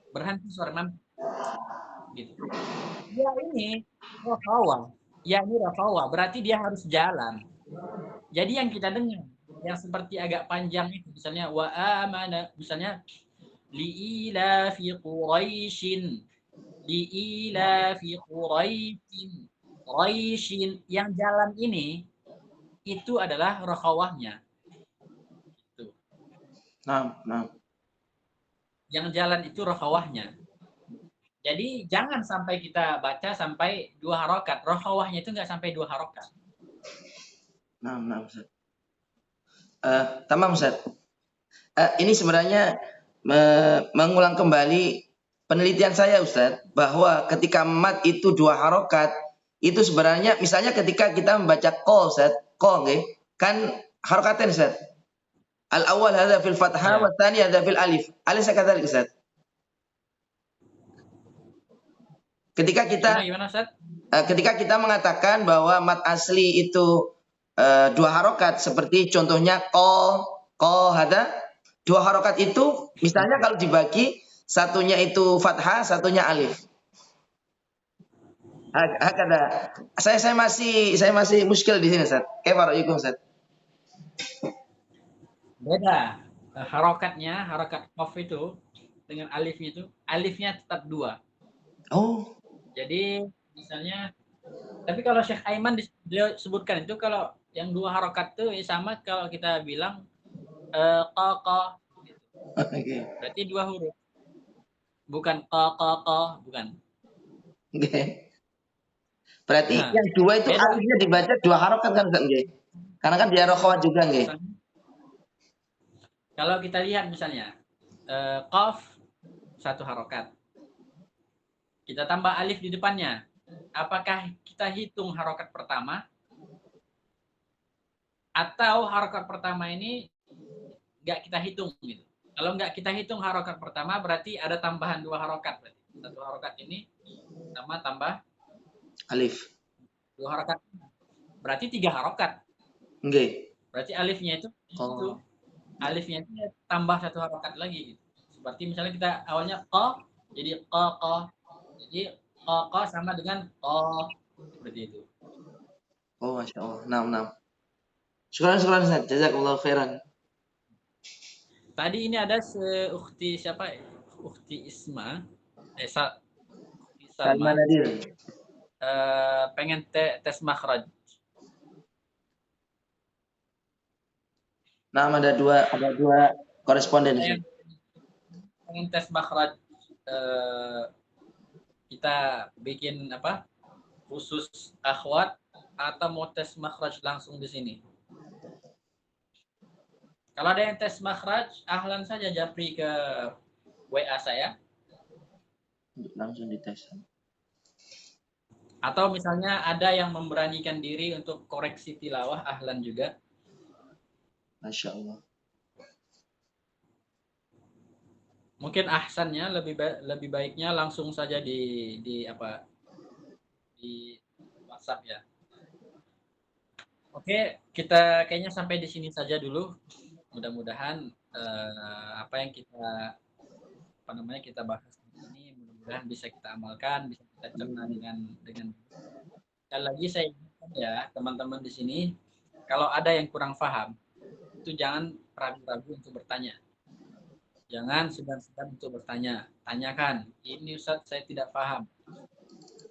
Berhenti suara mampu. Gitu. Ya ini rakhawah. Ya ini rakhawah berarti dia harus jalan. Jadi yang kita dengar yang seperti agak panjang itu misalnya wa amana misalnya liila fi quraishin yang jalan ini itu adalah rakhawahnya. Gitu. Nah. Yang jalan itu rakhawahnya. Jadi jangan sampai kita baca sampai 2 harokat. Rakhawahnya itu nggak sampai 2 harokat. Nah, Ustaz. Tamam Ustaz. Ini sebenarnya mengulang kembali penelitian saya Ustaz bahwa ketika mat itu 2 harokat itu sebenarnya misalnya ketika kita membaca qol Ustaz, qol okay? Kan harokaten Ustaz. Al-awwal hadza fil fathah wa tsani hadza fil alif. Alaysa kadzalik Ustaz? Ketika kita mengatakan bahwa mat asli itu 2 harokat seperti contohnya qol hadza 2 harokat itu misalnya kalau dibagi satunya itu fathah, satunya alif. Hakada. Saya masih muskil di sini Ustaz. Kaifa ra'yukum Ustaz? Beda. Harokatnya, harokat qaf itu dengan alifnya itu, alifnya tetap 2. Oh. Jadi misalnya tapi kalau Syekh Aiman dia sebutkan itu kalau yang 2 harokat itu sama kalau kita bilang qaqa. Okay. Berarti 2 huruf. bukan bukan. Nggih. Berarti Nah, yang dua itu beda. alifnya dibaca 2 harokat kan Ustaz nggih? Karena kan dia rokhawat juga nggih. Kalau kita lihat misalnya qaf 1 harokat. Kita tambah alif di depannya. Apakah kita hitung harokat pertama? Atau harokat pertama ini nggak kita hitung gitu. Kalau nggak kita hitung harokat pertama berarti ada tambahan 2 harokat. Berarti 1 harokat ini sama tambah Alif. 2 harokat. Berarti 3 harokat. Nggih. Berarti alifnya itu alifnya itu tambah 1 harokat lagi gitu. Seperti misalnya kita awalnya qa jadi qa. Jadi qa sama dengan qa seperti itu. Oh, Masya Allah. Naam. Syukran Ustaz. Jazakallahu khairan. Tadi ini ada ukhti siapa? Ukhti Isma. Ukhti Salma. Nadir. Pengen tes makhraj. Nah, ada dua koresponden. Pengen tes makhraj. Kita bikin apa? Khusus akhwat atau mau tes makhraj langsung di sini? Kalau ada yang tes makhraj, ahlan saja japri ke WA saya. Langsung dites. Atau misalnya ada yang memberanikan diri untuk koreksi tilawah, ahlan juga. Masya Allah. Mungkin ahsannya lebih baiknya langsung saja di WhatsApp ya. Oke, kita kayaknya sampai di sini saja dulu. Mudah-mudahan apa yang kita bahas ini mudah-mudahan bisa kita amalkan, bisa kita cerna dengan sekali lagi saya ingatkan ya teman-teman di sini, kalau ada yang kurang paham itu jangan ragu-ragu untuk bertanya. Jangan segan-segan untuk bertanya. Tanyakan, ini Ustaz saya tidak paham.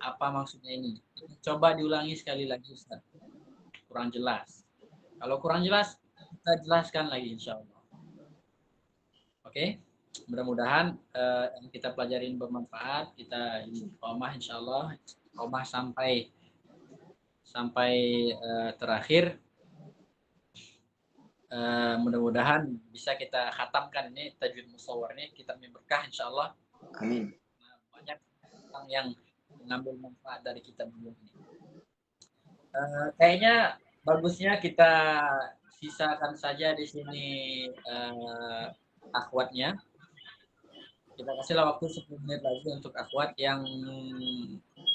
Apa maksudnya ini? Coba diulangi sekali lagi Ustaz. Kurang jelas. Kalau kurang jelas, kita jelaskan lagi insya Allah. Oke? Mudah-mudahan yang kita pelajarin bermanfaat. Kita istiqomah insya Allah. Istiqomah sampai terakhir. Mudah-mudahan bisa kita khatamkan ini tajwid musawwar ini, kitabnya berkah insya Allah. Amin. Banyak orang yang mengambil manfaat dari kitab ini. Kayaknya bagusnya kita sisakan saja di sini akhwatnya. Kita kasihlah waktu 10 menit lagi untuk akhwat. Yang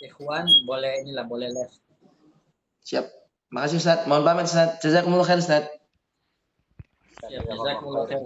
ikhwan boleh live. Siap. Makasih Ustaz. Mohon pamit Ustaz. Jazakumullah khair Ustaz. Siap, jazakumullah khair.